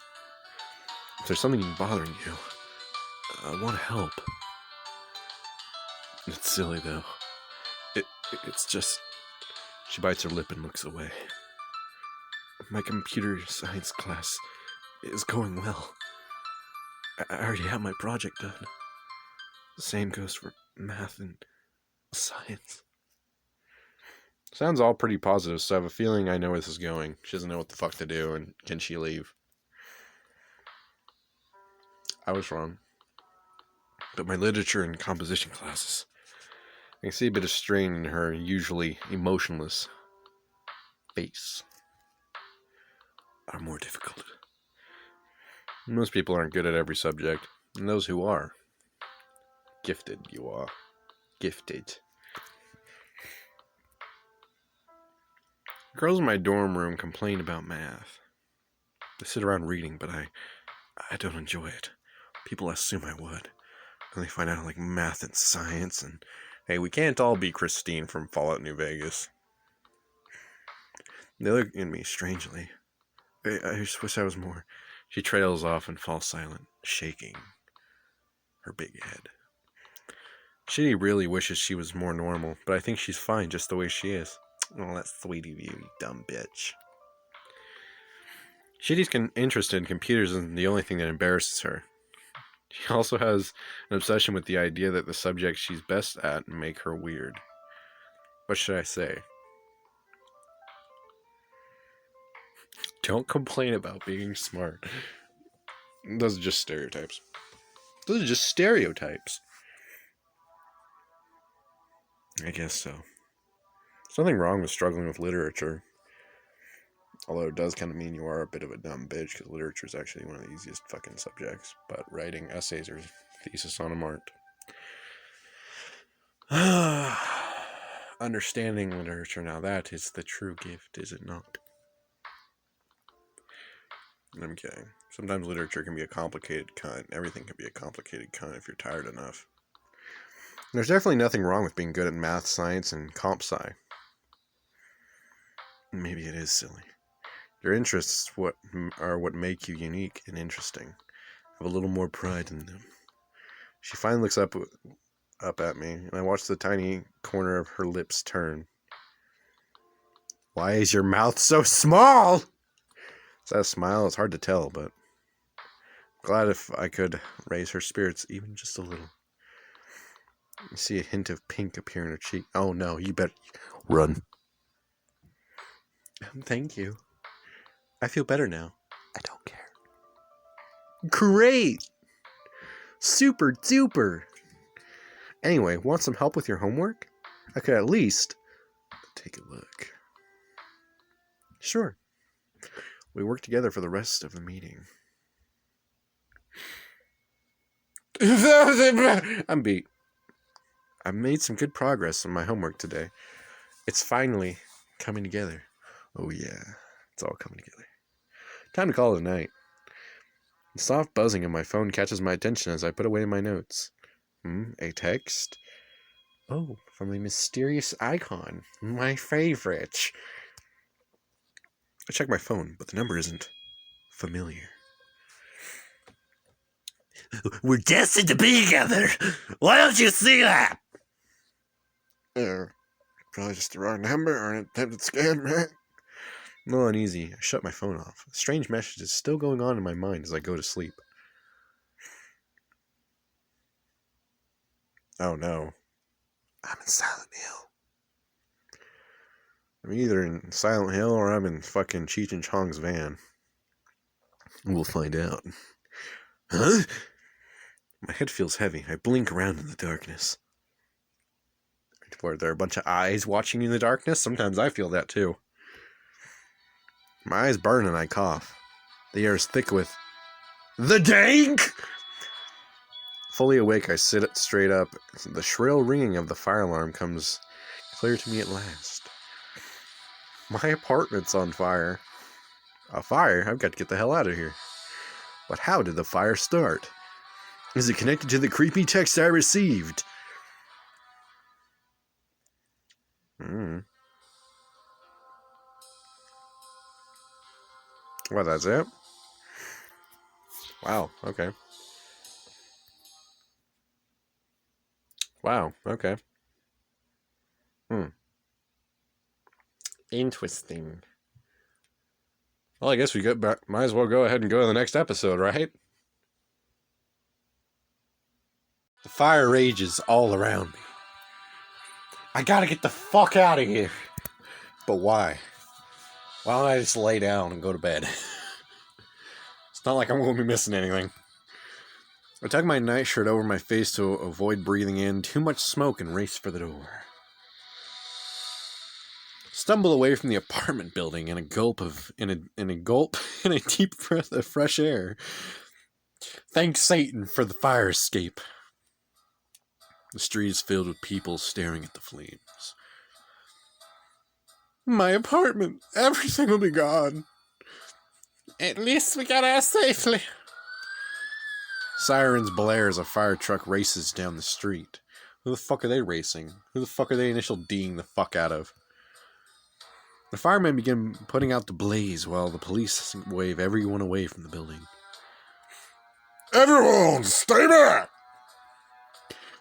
If there's something bothering you, I want to help. It's silly, though. It's just... She bites her lip and looks away. My computer science class is going well. I already have my project done. The same goes for math and science. Sounds all pretty positive, so I have a feeling I know where this is going. She doesn't know what the fuck to do, and can she leave? I was wrong. But my literature and composition classes, I can see a bit of strain in her usually emotionless face, are more difficult. Most people aren't good at every subject, and those who are, gifted you are. Gifted. Girls in my dorm room complain about math. They sit around reading, but I don't enjoy it. People assume I would. And they find out I like math and science, and hey, we can't all be Christine from Fallout New Vegas. They look at me strangely. I just wish I was more. She trails off and falls silent, shaking her big head. She really wishes she was more normal, but I think she's fine just the way she is. Oh, that's sweet of you, you dumb bitch. Shitty's interested in computers isn't the only thing that embarrasses her. She also has an obsession with the idea that the subjects she's best at make her weird. What should I say? Don't complain about being smart. Those are just stereotypes. Those are just stereotypes. I guess so. There's nothing wrong with struggling with literature. Although it does kind of mean you are a bit of a dumb bitch, because literature is actually one of the easiest fucking subjects. But writing essays or thesis on them aren't. Understanding literature, now that is the true gift, is it not? I'm kidding. Sometimes literature can be a complicated cunt. Everything can be a complicated cunt if you're tired enough. There's definitely nothing wrong with being good at math, science, and comp sci. Maybe it is silly. Your interests are what make you unique and interesting. Have a little more pride in them. She finally looks up at me, and I watch the tiny corner of her lips turn. Why is your mouth so small? Is that a smile? It's hard to tell, but I'm glad if I could raise her spirits even just a little. You see a hint of pink appear in her cheek. Oh no, you better run. Thank you. I feel better now. I don't care. Great! Super duper! Anyway, want some help with your homework? I could at least take a look. Sure. We work together for the rest of the meeting. I'm beat. I've made some good progress on my homework today. It's finally coming together. Oh yeah, it's all coming together. Time to call it a night. The soft buzzing of my phone catches my attention as I put away my notes. A text? Oh, from a mysterious icon. My favorite. I check my phone, but the number isn't familiar. We're destined to be together! Why don't you see that? Probably just the wrong number or an attempted scam, right? I'm a little uneasy. I shut my phone off. A strange message is still going on in my mind as I go to sleep. Oh no. I'm in Silent Hill. I'm either in Silent Hill or I'm in fucking Cheech and Chong's van. We'll find out. Huh? My head feels heavy. I blink around in the darkness. Are there a bunch of eyes watching in the darkness? Sometimes I feel that too. My eyes burn and I cough. The air is thick with the dank! Fully awake, I sit straight up. The shrill ringing of the fire alarm comes clear to me at last. My apartment's on fire. A fire? I've got to get the hell out of here. But how did the fire start? Is it connected to the creepy text I received? Well, that's it? Wow, okay. Wow, okay. Interesting. Well, I guess we might as well go ahead and go to the next episode, right? The fire rages all around me. I gotta get the fuck out of here. But why? Why don't I just lay down and go to bed? It's not like I'm going to be missing anything. I tuck my nightshirt over my face to avoid breathing in too much smoke and race for the door. Stumble away from the apartment building in a deep breath of fresh air. Thank Satan for the fire escape. The street is filled with people staring at the flames. My apartment. Everything will be gone. At least we got out safely. Sirens blare as a fire truck races down the street. Who the fuck are they racing? Who the fuck are they initial D'ing the fuck out of? The firemen begin putting out the blaze while the police wave everyone away from the building. Everyone, stay back!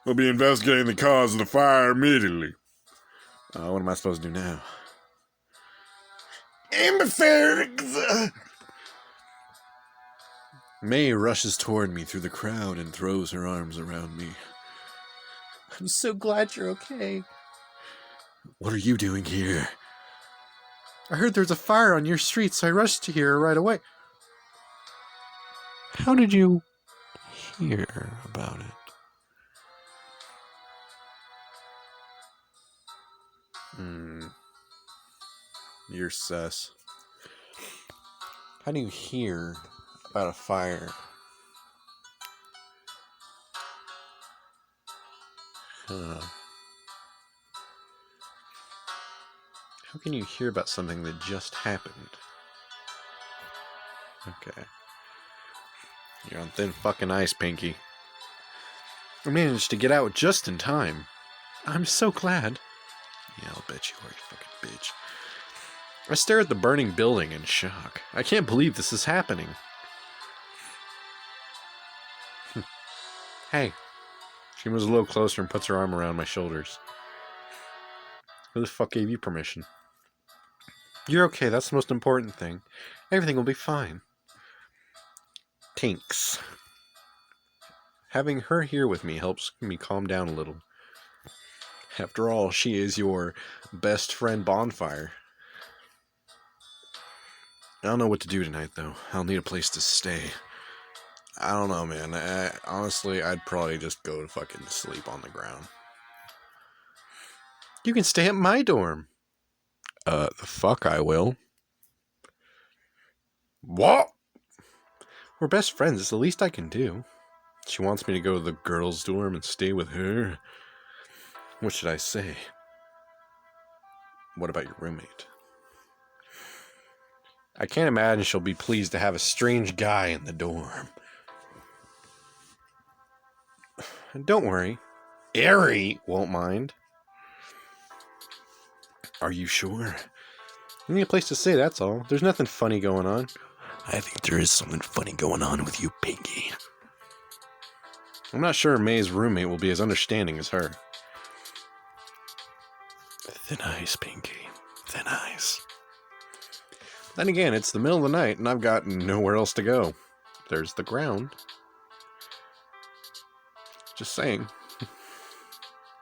We'll be investigating the cause of the fire immediately. What am I supposed to do now? EmberFox! May rushes toward me through the crowd and throws her arms around me. I'm so glad you're okay. What are you doing here? I heard there's a fire on your street, so I rushed to here right away. How did you hear about it? You're sus. How do you hear about a fire? How can you hear about something that just happened? Okay. You're on thin fucking ice, Pinky. I managed to get out just in time. I'm so glad. Yeah, I'll bet you are, you fucking bitch. I stare at the burning building in shock. I can't believe this is happening. Hey. She moves a little closer and puts her arm around my shoulders. Who the fuck gave you permission? You're okay, that's the most important thing. Everything will be fine. Tinks. Having her here with me helps me calm down a little. After all, she is your best friend bonfire. I don't know what to do tonight, though. I'll need a place to stay. I don't know, man. Honestly, I'd probably just go to fucking sleep on the ground. You can stay at my dorm. The fuck I will. What? We're best friends. It's the least I can do. She wants me to go to the girls' dorm and stay with her. What should I say? What about your roommate? I can't imagine she'll be pleased to have a strange guy in the dorm. Don't worry. Ari won't mind. Are you sure? I need a place to stay, that's all. There's nothing funny going on. I think there is something funny going on with you, Pinky. I'm not sure May's roommate will be as understanding as her. Thin ice, Pinky. Thin ice. Then again, it's the middle of the night and I've got nowhere else to go. There's the ground. Just saying.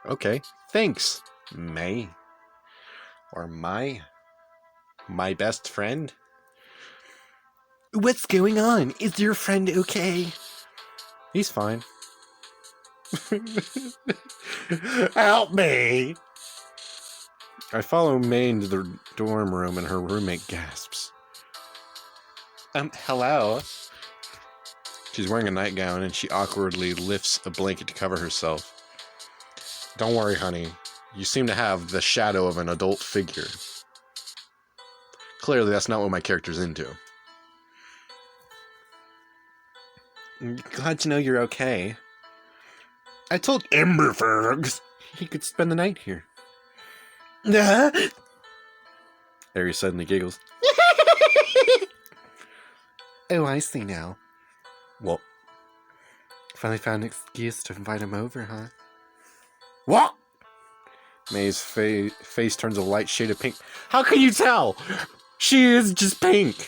Okay, thanks, May. Or my best friend. What's going on? Is your friend okay? He's fine. Help me! I follow May into the dorm room and her roommate gasps. Hello? She's wearing a nightgown and she awkwardly lifts a blanket to cover herself. Don't worry, honey. You seem to have the shadow of an adult figure. Clearly, that's not what my character's into. Glad to know you're okay. I told EmberFox he could spend the night here. Harry suddenly giggles. Oh, I see now. Well, finally found an excuse to invite him over, huh? What? May's face turns a light shade of pink. How can you tell? She is just pink.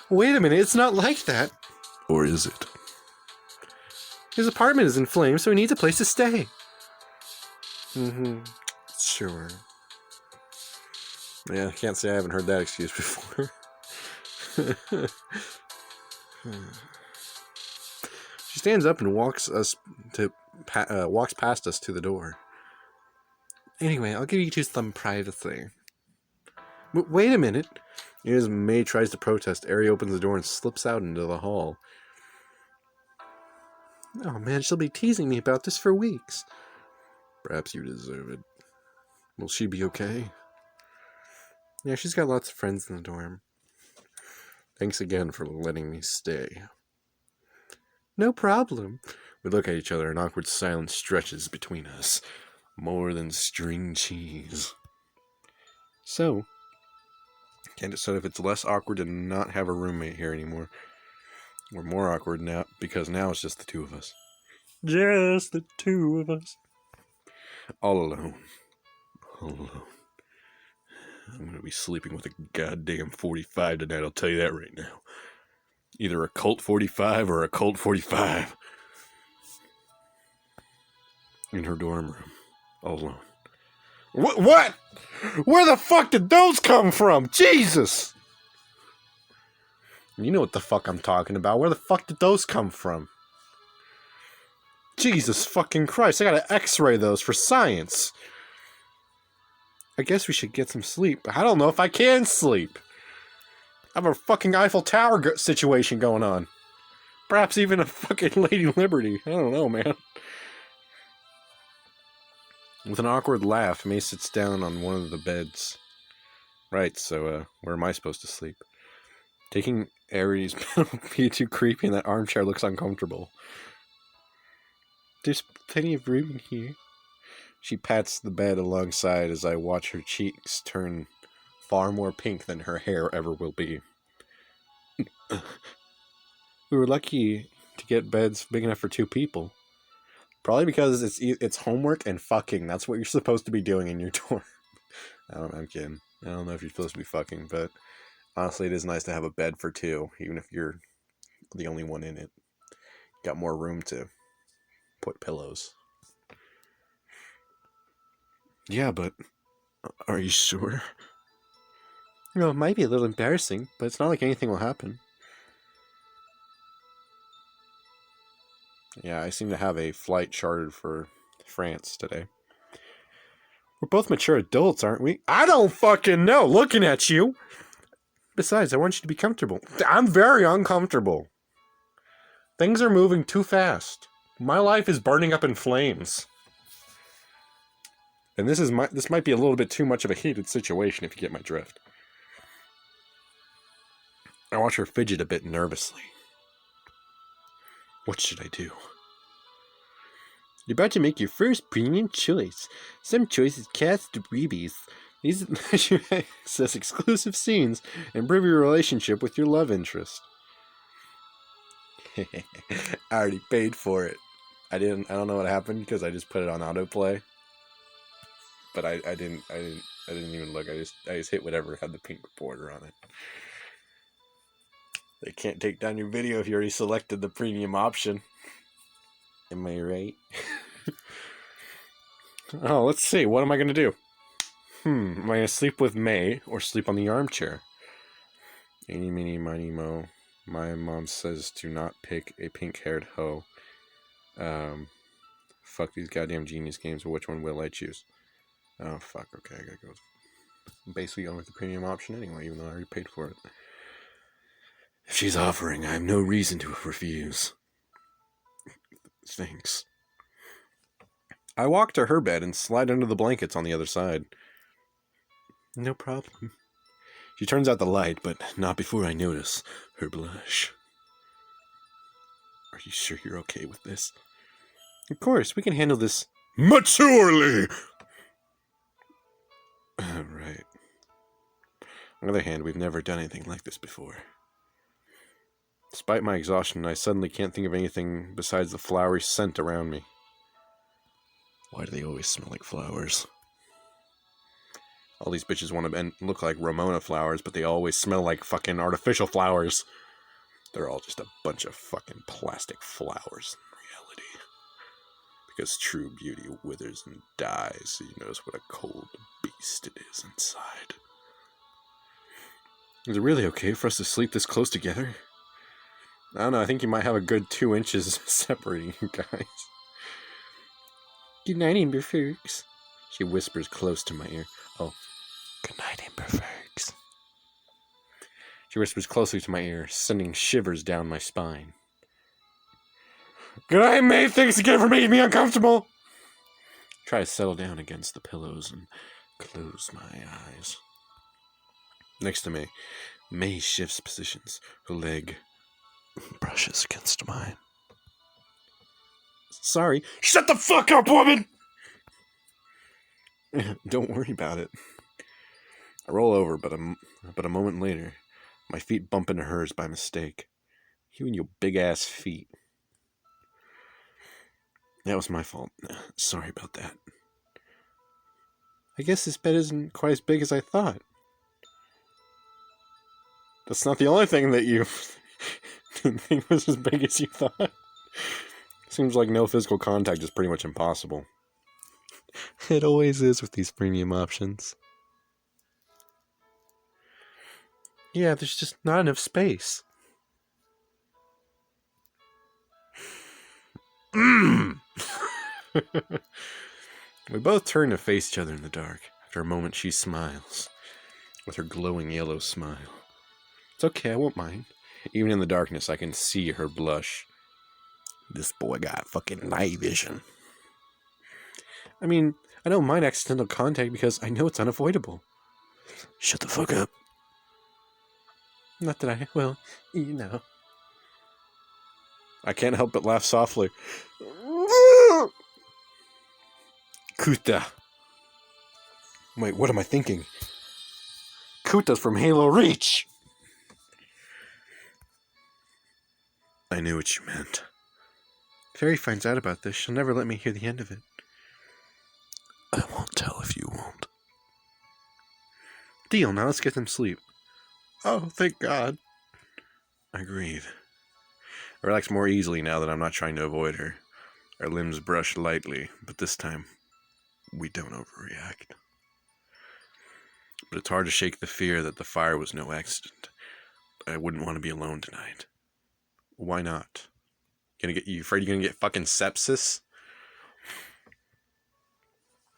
Wait a minute, it's not like that. Or is it? His apartment is in flames, so he needs a place to stay. Sure. Yeah, I can't say I haven't heard that excuse before. She stands up and walks past us to the door. Anyway, I'll give you two some privacy. But wait a minute. As May tries to protest, Ari opens the door and slips out into the hall. Oh man, she'll be teasing me about this for weeks. Perhaps you deserve it. Will she be okay? Yeah, she's got lots of friends in the dorm. Thanks again for letting me stay. No problem. We look at each other, and awkward silence stretches between us. More than string cheese. So, Candace said if it's less awkward to not have a roommate here anymore. We're more awkward now, because now it's just the two of us. Just the two of us. All alone. All alone. I'm going to be sleeping with a goddamn 45 tonight, I'll tell you that right now. Either a Colt 45 or a Colt 45. In her dorm room. All alone. What? Where the fuck did those come from? Jesus! You know what the fuck I'm talking about. Where the fuck did those come from? Jesus fucking Christ, I gotta x-ray those for science. I guess we should get some sleep, but I don't know if I can sleep. I have a fucking Eiffel Tower situation going on. Perhaps even a fucking Lady Liberty. I don't know, man. With an awkward laugh, May sits down on one of the beds. Right, so, where am I supposed to sleep? Taking Aries would be too creepy and that armchair looks uncomfortable. There's plenty of room in here. She pats the bed alongside as I watch her cheeks turn far more pink than her hair ever will be. We were lucky to get beds big enough for two people. Probably because it's homework and fucking. That's what you're supposed to be doing in your dorm. I'm kidding. I don't know if you're supposed to be fucking, but honestly, it is nice to have a bed for two, even if you're the only one in it. Got more room to put pillows. Yeah, but are you sure? Well, it might be a little embarrassing, but it's not like anything will happen. Yeah, I seem to have a flight chartered for France today. We're both mature adults, aren't we? I don't fucking know, looking at you. Besides, I want you to be comfortable. I'm very uncomfortable. Things are moving too fast. My life is burning up in flames. And this might be a little bit too much of a heated situation if you get my drift. I watch her fidget a bit nervously. What should I do? You're about to make your first premium choice. Some choices cast freebies. These let you access exclusive scenes and improve your relationship with your love interest. I already paid for it. I don't know what happened because I just put it on autoplay. But I didn't even look. I just hit whatever had the pink border on it. They can't take down your video if you already selected the premium option. Am I right? Oh, let's see. What am I going to do? Am I going to sleep with May or sleep on the armchair? Eeny, meeny, miny, mo. My mom says to not pick a pink-haired hoe. Fuck these goddamn Genius games. Which one will I choose? Oh, fuck. Okay, I gotta go. I'm basically going with the premium option anyway, even though I already paid for it. If she's offering, I have no reason to refuse. Thanks. I walk to her bed and slide under the blankets on the other side. No problem. She turns out the light, but not before I notice her blush. Are you sure you're okay with this? Of course, we can handle this Maturely! right. On the other hand, we've never done anything like this before. Despite my exhaustion, I suddenly can't think of anything besides the flowery scent around me. Why do they always smell like flowers? All these bitches want to look like Ramona flowers, but they always smell like fucking artificial flowers. They're all just a bunch of fucking plastic flowers in reality. Because true beauty withers and dies, so you notice what a cold beast it is inside. Is it really okay for us to sleep this close together? I don't know, I think you might have a good 2 inches separating you guys. Good night, EmberFox. She whispers close to my ear. Oh, good night, EmberFox. She whispers closely to my ear, sending shivers down my spine. Good night, mate. Thanks again for making me uncomfortable. Try to settle down against the pillows and close my eyes. Next to me, May shifts positions. Her leg brushes against mine. Sorry. Shut the fuck up, woman! Don't worry about it. I roll over, but a moment later, my feet bump into hers by mistake. You and your big-ass feet. That was my fault. Sorry about that. I guess this bed isn't quite as big as I thought. That's not the only thing that you didn't think was as big as you thought. Seems like no physical contact is pretty much impossible. It always is with these premium options. Yeah, there's just not enough space. We both turn to face each other in the dark. After a moment, she smiles. With her glowing yellow smile. It's okay, I won't mind. Even in the darkness, I can see her blush. This boy got fucking night vision. I mean, I don't mind accidental contact because I know it's unavoidable. Shut the fuck up. Not that I, well, you know. I can't help but laugh softly. Kuta. Wait, what am I thinking? Kuta's from Halo Reach! I knew what you meant. If Fairy finds out about this, she'll never let me hear the end of it. I won't tell if you won't. Deal, now let's get some sleep. Oh, thank God. Agreed. I relax more easily now that I'm not trying to avoid her. Our limbs brush lightly, but this time, we don't overreact. But it's hard to shake the fear that the fire was no accident. I wouldn't want to be alone tonight. Why not? You afraid you're gonna get fucking sepsis?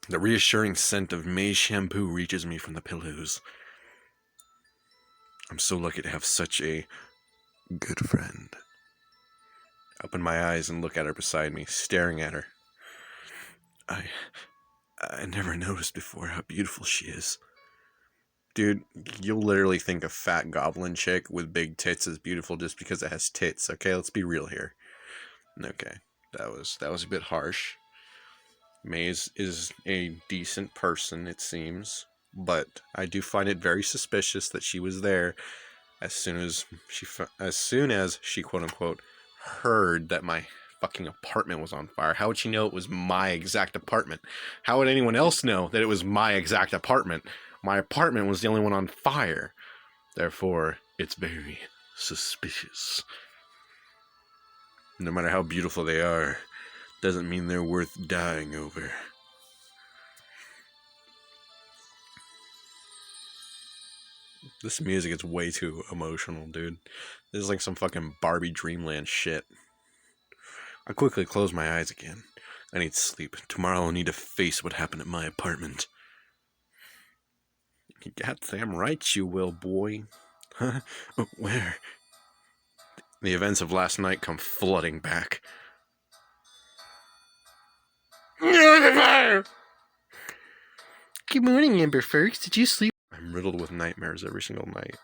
The reassuring scent of May's shampoo reaches me from the pillows. I'm so lucky to have such a good friend. I open my eyes and look at her beside me, staring at her. I never noticed before how beautiful she is. Dude, you'll literally think a fat goblin chick with big tits is beautiful just because it has tits, okay? Let's be real here. Okay, that was a bit harsh. Maze is a decent person, it seems, but I do find it very suspicious that she was there as soon as she quote unquote heard that my fucking apartment was on fire. How would she know it was my exact apartment? How would anyone else know that it was my exact apartment? My apartment was the only one on fire. Therefore, it's very suspicious. No matter how beautiful they are, doesn't mean they're worth dying over. This music is way too emotional, dude. This is like some fucking Barbie Dreamland shit. I quickly close my eyes again. I need sleep. Tomorrow I'll need to face what happened at my apartment. You goddamn right you will, boy. Huh? Where? The events of last night come flooding back. Good morning, EmberFox. Did you sleep? I'm riddled with nightmares every single night.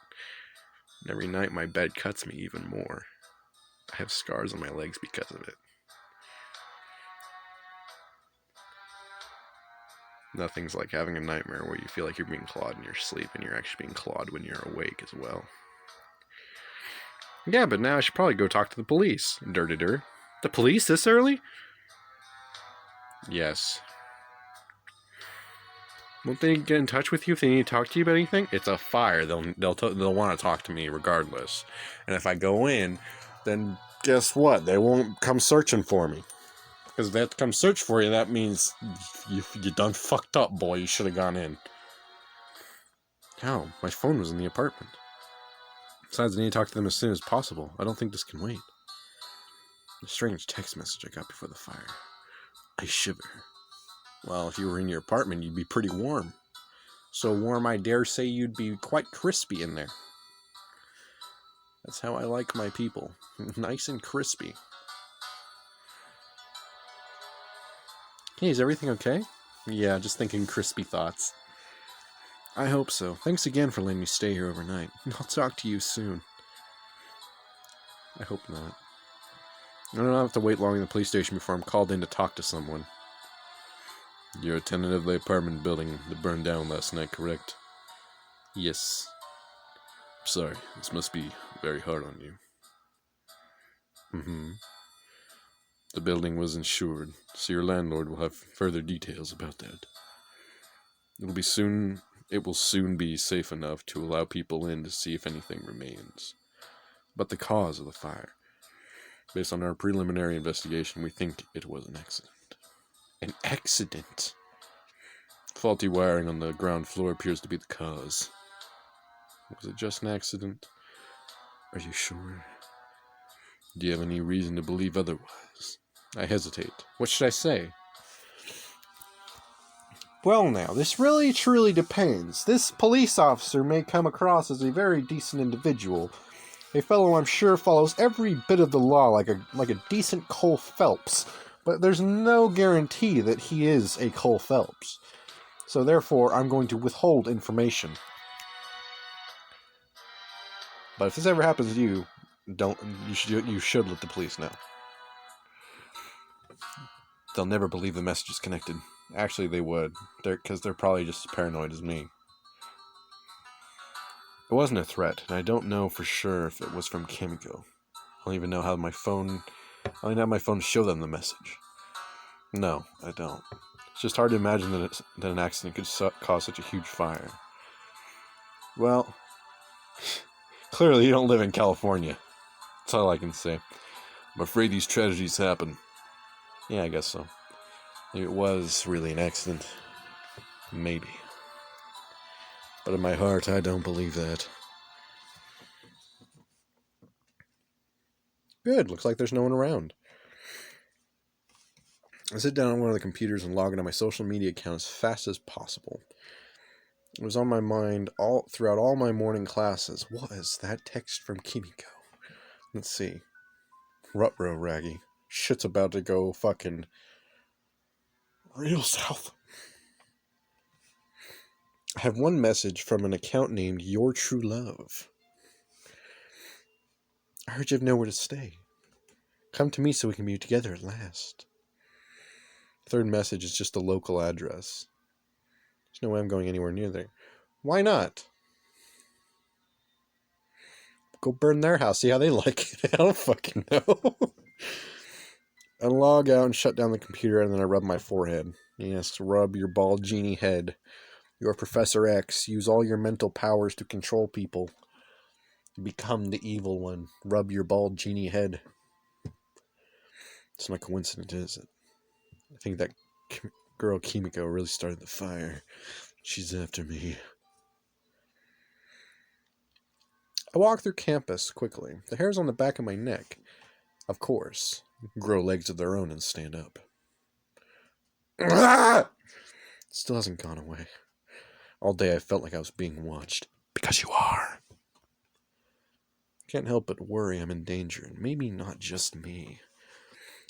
And every night my bed cuts me even more. I have scars on my legs because of it. Nothing's like having a nightmare where you feel like you're being clawed in your sleep and you're actually being clawed when you're awake as well. Yeah, but now I should probably go talk to the police. Dur-dur-dur. The police this early? Yes. Won't they get in touch with you if they need to talk to you about anything? It's a fire. They'll want to talk to me regardless. And if I go in, then guess what? They won't come searching for me. Because if they have to come search for you, that means you done fucked up, boy. You should have gone in. How? My phone was in the apartment. Besides, I need to talk to them as soon as possible. I don't think this can wait. A strange text message I got before the fire. I shiver. Well, if you were in your apartment, you'd be pretty warm. So warm, I dare say you'd be quite crispy in there. That's how I like my people. Nice and crispy. Hey, is everything okay? Yeah, just thinking crispy thoughts. I hope so. Thanks again for letting me stay here overnight. I'll talk to you soon. I hope not. I don't have to wait long in the police station before I'm called in to talk to someone. You're a tenant of the apartment building that burned down last night, correct? Yes. Sorry, this must be very hard on you. The building was insured, so your landlord will have further details about that. It will soon be safe enough to allow people in to see if anything remains. But the cause of the fire, based on our preliminary investigation, we think it was an accident. An accident? Faulty wiring on the ground floor appears to be the cause. Was it just an accident? Are you sure? Do you have any reason to believe otherwise? I hesitate. What should I say? Well now, this really truly depends. This police officer may come across as a very decent individual. A fellow I'm sure follows every bit of the law like a decent Cole Phelps. But there's no guarantee that he is a Cole Phelps. So therefore, I'm going to withhold information. But if this ever happens to you, you should let the police know. They'll never believe the message is connected. Actually, they would, because they're probably just as paranoid as me. It wasn't a threat, and I don't know for sure if it was from Kimiko. I don't even know how my phone... I only have my phone to show them the message. No, I don't. It's just hard to imagine that an accident could cause such a huge fire. Well, clearly you don't live in California. That's all I can say. I'm afraid these tragedies happen. Yeah, I guess so. Maybe it was really an accident. Maybe. But in my heart, I don't believe that. Good, looks like there's no one around. I sit down on one of the computers and log into my social media account as fast as possible. It was on my mind throughout all my morning classes. What is that text from Kimiko? Let's see. Ruh-roh, Raggy. Shit's about to go fucking real south. I have one message from an account named Your True Love. I heard you have nowhere to stay. Come to me so we can be together at last. Third message is just a local address. There's no way I'm going anywhere near there. Why not? Go burn their house, see how they like it. I don't fucking know. I log out and shut down the computer, and then I rub my forehead. Yes, rub your bald genie head. You're Professor X. Use all your mental powers to control people. Become the evil one. Rub your bald genie head. It's not coincidence, is it? I think that girl Kimiko really started the fire. She's after me. I walk through campus quickly. The hairs on the back of my neck, of course, grow legs of their own and stand up. Still hasn't gone away. All day I felt like I was being watched. Because you are. Can't help but worry I'm in danger, and maybe not just me.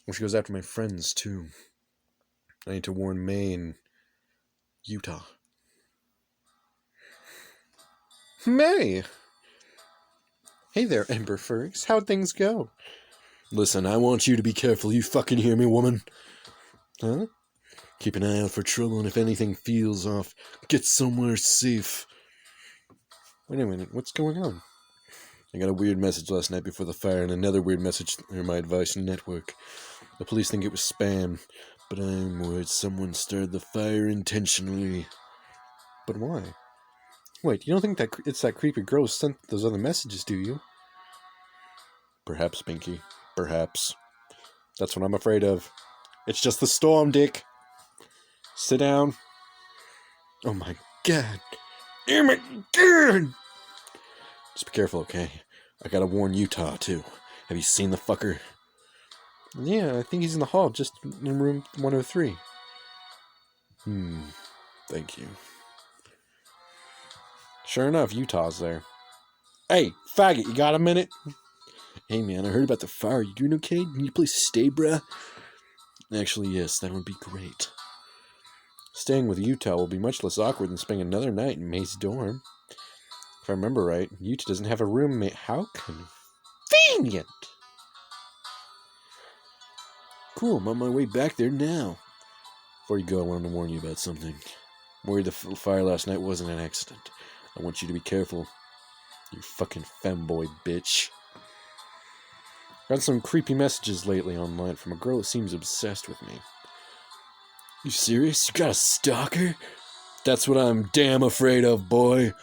Well, she goes after my friends, too. I need to warn May and Utah. May! Hey there, EmberFox. How'd things go? Listen, I want you to be careful. You fucking hear me, woman? Huh? Keep an eye out for trouble, and if anything feels off, get somewhere safe. Wait a minute, what's going on? I got a weird message last night before the fire, and another weird message through my advice network. The police think it was spam, but I'm worried someone started the fire intentionally. But why? Wait, you don't think that it's that creepy girl who sent those other messages, do you? Perhaps, Pinky. Perhaps. That's what I'm afraid of. It's just the storm, Dick. Sit down. Oh my god. Oh my god! Just be careful, okay? I gotta warn Utah, too. Have you seen the fucker? Yeah, I think he's in the hall, just in room 103. Thank you. Sure enough, Utah's there. Hey, faggot, you got a minute? Hey man, I heard about the fire. You doing okay? Can you please stay, bruh? Actually, yes, that would be great. Staying with Utah will be much less awkward than spending another night in May's dorm. If I remember right, Utah doesn't have a roommate. How convenient! Cool, I'm on my way back there now. Before you go, I wanted to warn you about something. I'm worried the fire last night wasn't an accident. I want you to be careful. You fucking femboy bitch. Got some creepy messages lately online from a girl that seems obsessed with me. You serious? You got a stalker? That's what I'm damn afraid of, boy.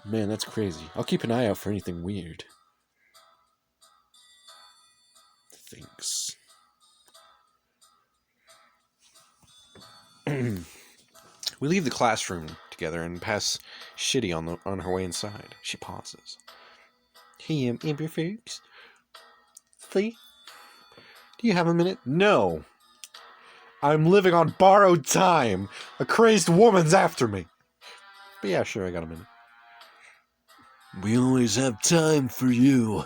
Man, that's crazy. I'll keep an eye out for anything weird. Thanks. We leave the classroom together and pass Shitty on her way inside. She pauses. Hey, EmberFox. See? Do you have a minute? No. I'm living on borrowed time. A crazed woman's after me. But yeah, sure, I got a minute. We always have time for you.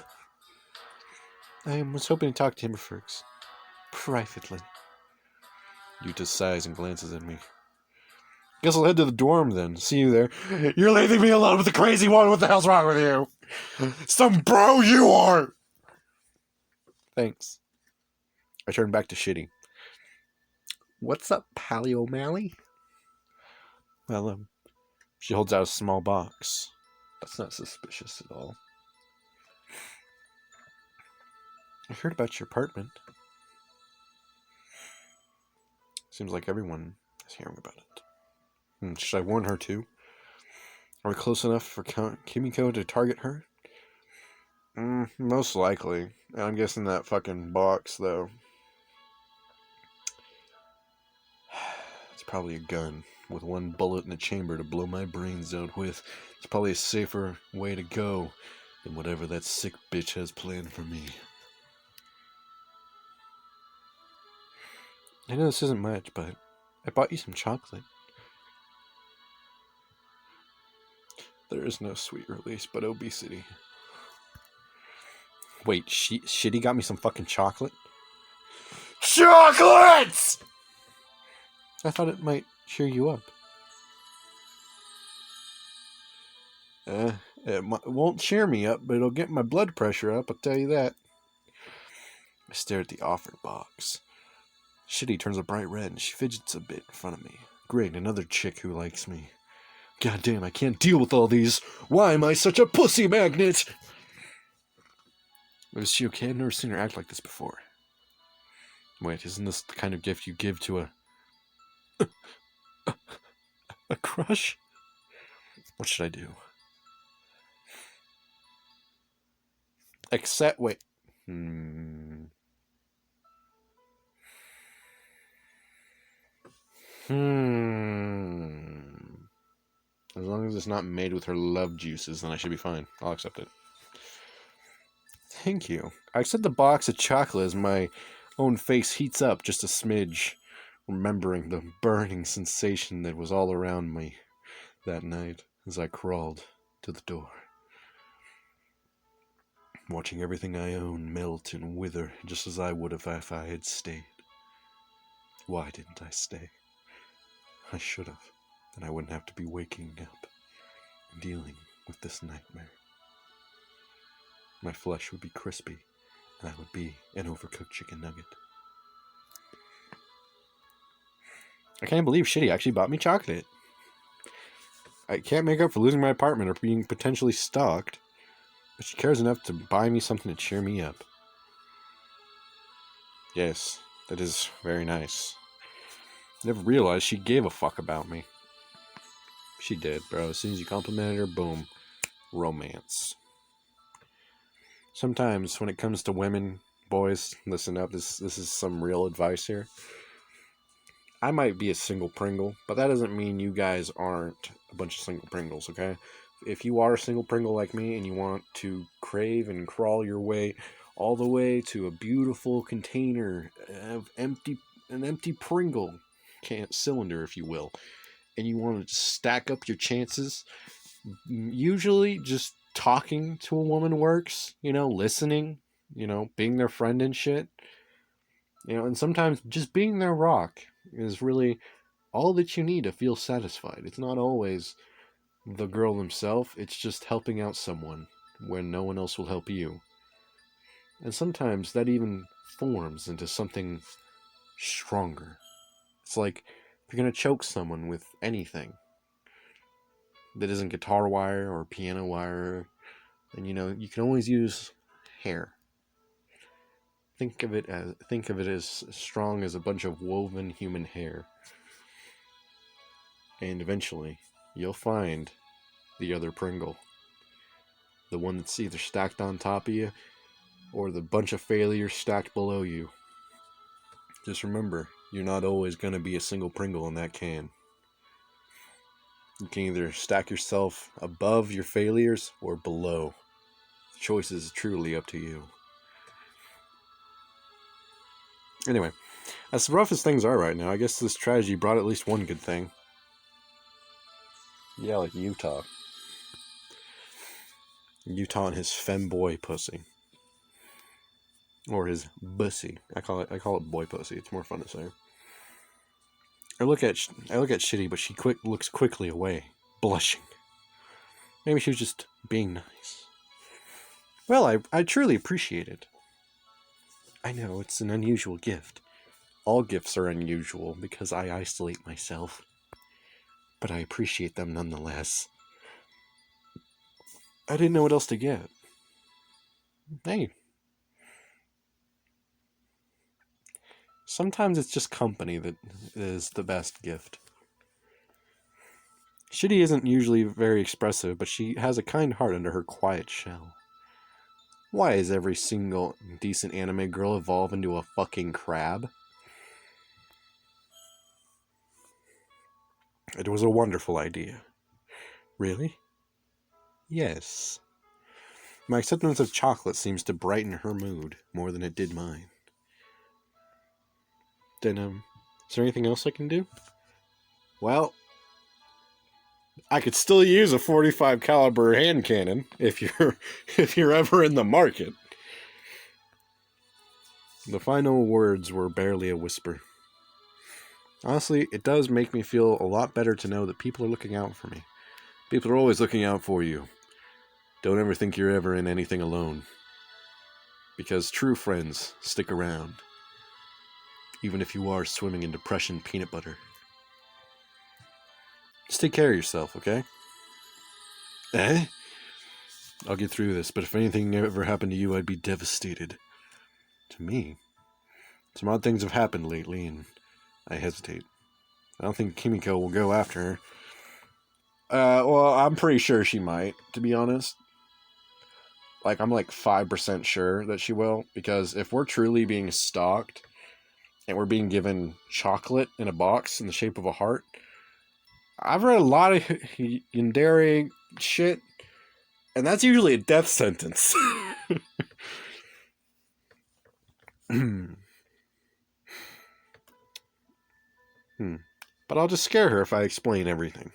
I was hoping to talk to EmberFox. Privately. Yuta sighs and glances at me. Guess I'll head to the dorm then. See you there. You're leaving me alone with the crazy one. What the hell's wrong with you? Some bro you are! Thanks. I turn back to Shitty. What's up, Pally O'Malley? Well, she holds out a small box. That's not suspicious at all. I heard about your apartment. Seems like everyone is hearing about it. Should I warn her too? Are we close enough for Kimiko to target her? Most likely. I'm guessing that fucking box, though. It's probably a gun with one bullet in the chamber to blow my brains out with. It's probably a safer way to go than whatever that sick bitch has planned for me. I know this isn't much, but I bought you some chocolate. There is no sweet release but obesity. Wait, Shitty got me some fucking chocolate? Chocolates! I thought it might cheer you up. It won't cheer me up, but it'll get my blood pressure up, I'll tell you that. I stare at the offered box. Shitty turns a bright red and she fidgets a bit in front of me. Great, another chick who likes me. God damn, I can't deal with all these. Why am I such a pussy magnet? Is she okay? I've never seen her act like this before. Wait, isn't this the kind of gift you give to a crush? What should I do? Wait. As long as it's not made with her love juices, then I should be fine. I'll accept it. Thank you. I accept the box of chocolate as my own face heats up just a smidge, remembering the burning sensation that was all around me that night as I crawled to the door. Watching everything I own melt and wither just as I would if I had stayed. Why didn't I stay? I should have. Then I wouldn't have to be waking up and dealing with this nightmare. My flesh would be crispy, that would be an overcooked chicken nugget. I can't believe Shitty actually bought me chocolate. I can't make up for losing my apartment or being potentially stalked, but she cares enough to buy me something to cheer me up. Yes, that is very nice. Never realized she gave a fuck about me. She did, bro. As soon as you complimented her, boom, romance. Sometimes when it comes to women, boys, listen up. This is some real advice here. I might be a single Pringle, but that doesn't mean you guys aren't a bunch of single Pringles, okay? If you are a single Pringle like me and you want to crave and crawl your way all the way to a beautiful container of an empty Pringle cylinder, if you will, and you want to stack up your chances, usually just talking to a woman works, listening, being their friend and shit, and sometimes just being their rock is really all that you need to feel satisfied. It's not always the girl themselves, it's just helping out someone when no one else will help you. And sometimes that even forms into something stronger. It's like if you're going to choke someone with anything that isn't guitar wire or piano wire, then you can always use hair. Think of it as strong as a bunch of woven human hair. And eventually, you'll find the other Pringle. The one that's either stacked on top of you, or the bunch of failures stacked below you. Just remember, you're not always going to be a single Pringle in that can. You can either stack yourself above your failures or below. The choice is truly up to you. Anyway, as rough as things are right now, I guess this tragedy brought at least one good thing. Yeah, like Utah. Utah and his femboy pussy. Or his bussy. I call it boy pussy. It's more fun to say. I look at Shitty, but she looks quickly away, blushing. Maybe she was just being nice. Well, I truly appreciate it. I know, it's an unusual gift. All gifts are unusual because I isolate myself. But I appreciate them nonetheless. I didn't know what else to get. Hey. Sometimes it's just company that is the best gift. Shitty isn't usually very expressive, but she has a kind heart under her quiet shell. Why is every single decent anime girl evolve into a fucking crab? It was a wonderful idea. Really? Yes. My acceptance of chocolate seems to brighten her mood more than it did mine. Then, is there anything else I can do? Well, I could still use a .45 caliber hand cannon if you're ever in the market. The final words were barely a whisper. Honestly, it does make me feel a lot better to know that people are looking out for me. People are always looking out for you. Don't ever think you're ever in anything alone. Because true friends stick around. Even if you are swimming in depression peanut butter. Just take care of yourself, okay? I'll get through this, but if anything ever happened to you, I'd be devastated. To me, some odd things have happened lately, and I hesitate. I don't think Kimiko will go after her. Well, I'm pretty sure she might, to be honest. I'm 5% sure that she will, because if we're truly being stalked, and we're being given chocolate in a box in the shape of a heart, I've read a lot of yandere shit, and that's usually a death sentence. But I'll just scare her if I explain everything.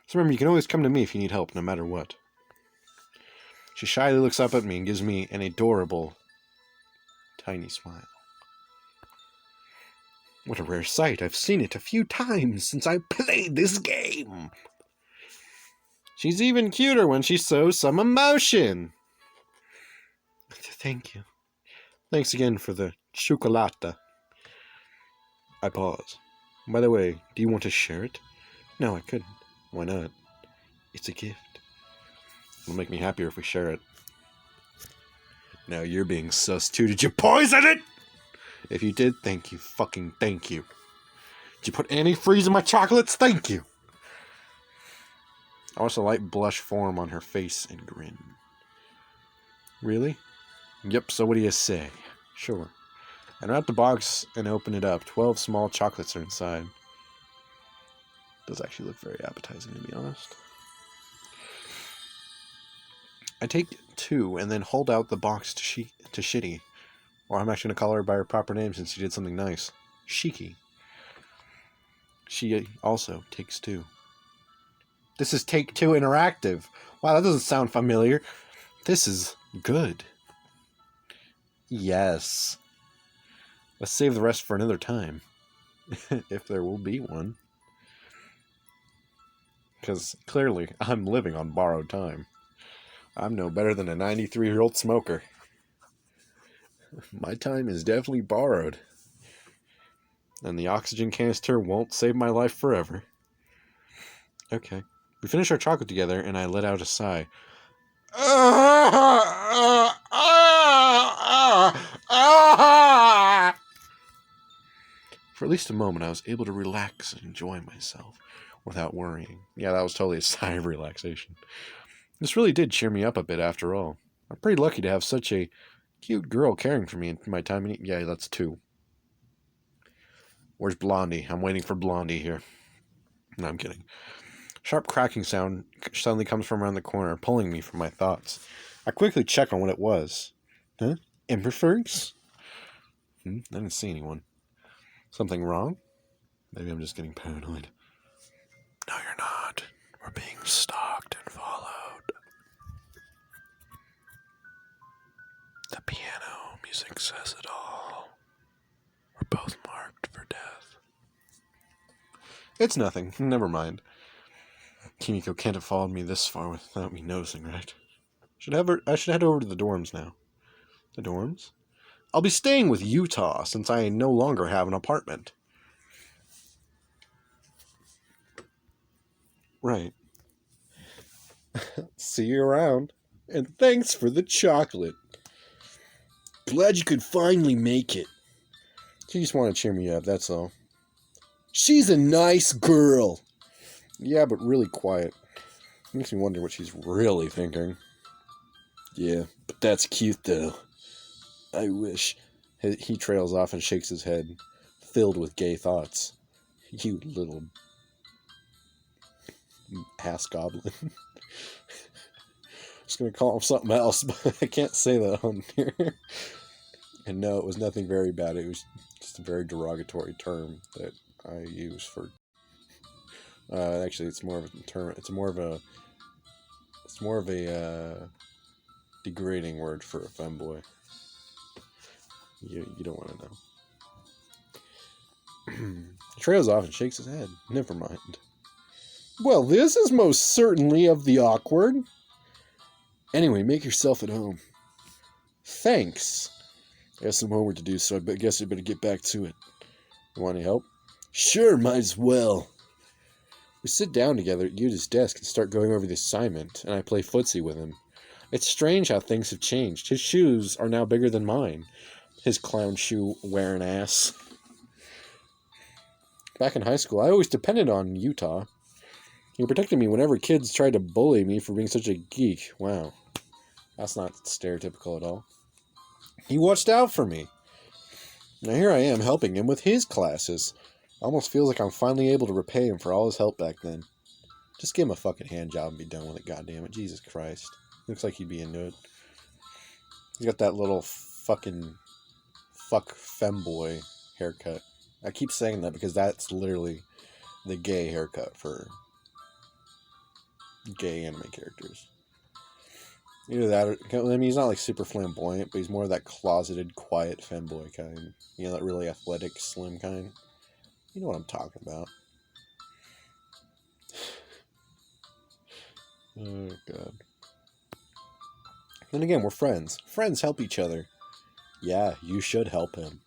So remember, you can always come to me if you need help, no matter what. She shyly looks up at me and gives me an adorable, tiny smile. What a rare sight. I've seen it a few times since I played this game. She's even cuter when she shows some emotion. Thank you. Thanks again for the chocolata. I pause. By the way, do you want to share it? No, I couldn't. Why not? It's a gift. It'll make me happier if we share it. Now you're being sus too. Did you poison it? If you did, thank you. Fucking thank you. Did you put antifreeze in my chocolates? Thank you. I watched a light blush form on her face and grin. Really? Yep, so what do you say? Sure. I wrap the box and open it up. 12 small chocolates are inside. Does actually look very appetizing, to be honest. I take 2 and then hold out the box to Shitty. Or I'm actually going to call her by her proper name since she did something nice. Shiki. She also takes 2. This is Take 2 Interactive. Wow, that doesn't sound familiar. This is good. Yes. Let's save the rest for another time. If there will be one. Because clearly, I'm living on borrowed time. I'm no better than a 93-year-old smoker. My time is definitely borrowed. And the oxygen canister won't save my life forever. Okay. We finish our chocolate together, and I let out a sigh. For at least a moment, I was able to relax and enjoy myself without worrying. Yeah, that was totally a sigh of relaxation. This really did cheer me up a bit after all. I'm pretty lucky to have such a cute girl caring for me in my time. Yeah, that's 2. Where's Blondie? I'm waiting for Blondie here. No, I'm kidding. Sharp cracking sound suddenly comes from around the corner, pulling me from my thoughts. I quickly check on what it was. Huh? EmberFox? I didn't see anyone. Something wrong? Maybe I'm just getting paranoid. No, you're not. We're being stalked and followed. The piano music says it all. We're both marked for death. It's nothing. Never mind. Kimiko can't have followed me this far without me noticing, right? I should head over to the dorms now. The dorms? I'll be staying with Utah since I no longer have an apartment. Right. See you around. And thanks for the chocolate. Glad you could finally make it. She just wanted to cheer me up, that's all. She's a nice girl. Yeah, but really quiet. Makes me wonder what she's really thinking. Yeah, but that's cute though. I wish. He trails off and shakes his head, filled with gay thoughts. You little ass goblin. I was going to call him something else, but I can't say that on here. And no, it was nothing very bad. It was just a very derogatory term that I use for... actually, it's more of a term... It's more of a degrading word for a femboy. You don't want to know. He trails off and shakes his head. Never mind. Well, this is most certainly of the awkward. Anyway, make yourself at home. Thanks. I got some homework to do, so I guess I better get back to it. You want any help? Sure, might as well. We sit down together at Yuta's desk and start going over the assignment, and I play footsie with him. It's strange how things have changed. His shoes are now bigger than mine. His clown shoe wearing ass. Back in high school, I always depended on Utah. He protected me whenever kids tried to bully me for being such a geek. Wow. That's not stereotypical at all. He watched out for me. Now here I am helping him with his classes. Almost feels like I'm finally able to repay him for all his help back then. Just give him a fucking hand job and be done with it, goddammit. Jesus Christ. Looks like he'd be into it. He's got that little fucking fuck femboy haircut. I keep saying that because that's literally the gay haircut for gay anime characters. Either that or, I mean, he's not like super flamboyant, but he's more of that closeted, quiet femboy kind. You know, that really athletic, slim kind. You know what I'm talking about. Oh, God. Then again, we're friends. Friends help each other. Yeah, you should help him.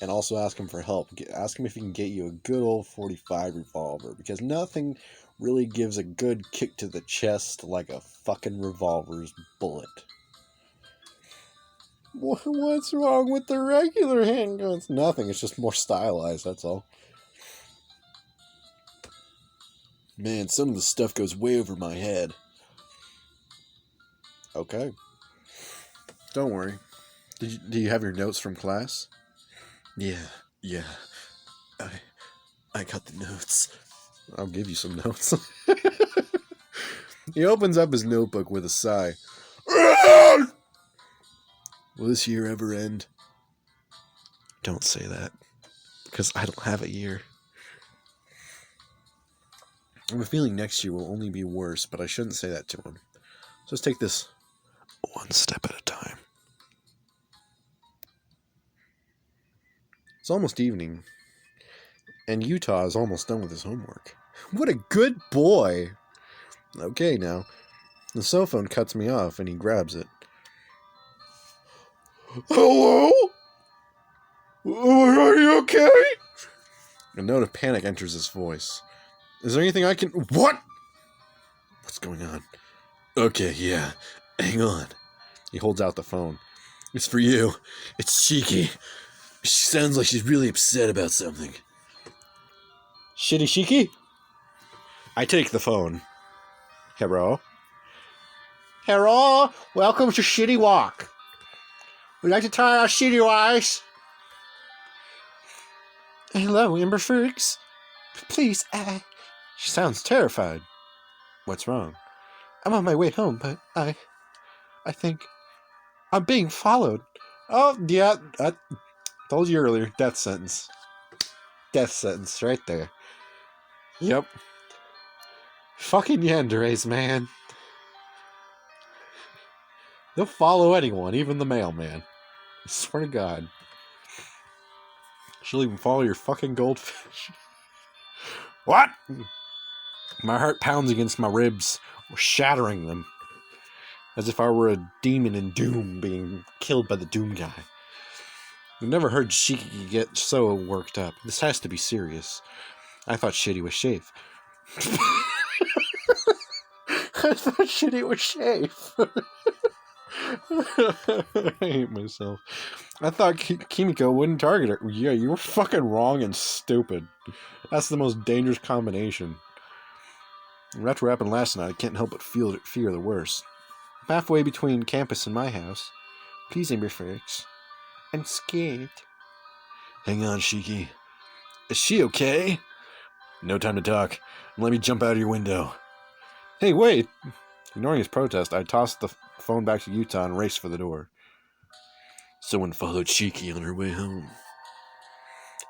And also ask him for help. Ask him if he can get you a good old 45 revolver, because nothing really gives a good kick to the chest like a fucking revolver's bullet. What's wrong with the regular handguns? Nothing, it's just more stylized, that's all. Man, some of the stuff goes way over my head. Okay. Don't worry. Do you have your notes from class? Yeah. I got the notes. I'll give you some notes. He opens up his notebook with a sigh. Will this year ever end? Don't say that, because I don't have a year. I have a feeling next year will only be worse, but I shouldn't say that to him. So let's take this one step at a time. It's almost evening, and Utah is almost done with his homework. What a good boy! Okay, now, the cell phone cuts me off, and he grabs it. Hello? Are you okay? A note of panic enters his voice. Is there anything I can... What? What's going on? Okay, yeah. Hang on. He holds out the phone. It's for you. It's Shiki. She sounds like she's really upset about something. Shitty Shiki? I take the phone. Hello? Hello? Welcome to Shitty Walk. Would you like to try our shitty ice? Hello, EmberFox. Please, She sounds terrified. What's wrong? I'm on my way home, but I think I'm being followed. Oh, yeah, I told you earlier. Death sentence. Death sentence right there. Yep. Fucking yanderes, man. They'll follow anyone, even the mailman. I swear to God. She'll even follow your fucking goldfish. What? My heart pounds against my ribs, shattering them. As if I were a demon in Doom being killed by the Doom guy. I've never heard Shiki get so worked up. This has to be serious. I thought Shitty was safe. I thought Shitty was safe. I hate myself. I thought Kimiko wouldn't target her. Yeah, you were fucking wrong and stupid. That's the most dangerous combination. After what happened last night, I can't help but fear the worst. I'm halfway between campus and my house. Please, EmberFox. I'm scared. Hang on, Shiki. Is she okay? No time to talk. Let me jump out of your window. Hey, wait! Ignoring his protest, I tossed the phone back to Utah and raced for the door. Someone followed Shiki on her way home.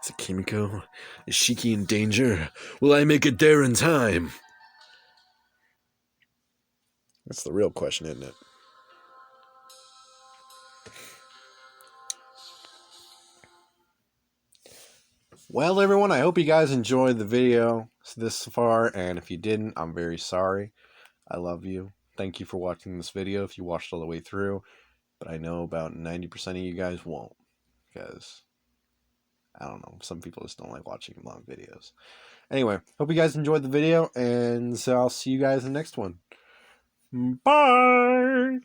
Is it Kimiko? Is Shiki in danger? Will I make it there in time? That's the real question, isn't it? Well, everyone, I hope you guys enjoyed the video this far, and if you didn't, I'm very sorry. I love you. Thank you for watching this video if you watched all the way through, but I know about 90% of you guys won't, because, I don't know, some people just don't like watching long videos. Anyway, hope you guys enjoyed the video, and so I'll see you guys in the next one. Bye!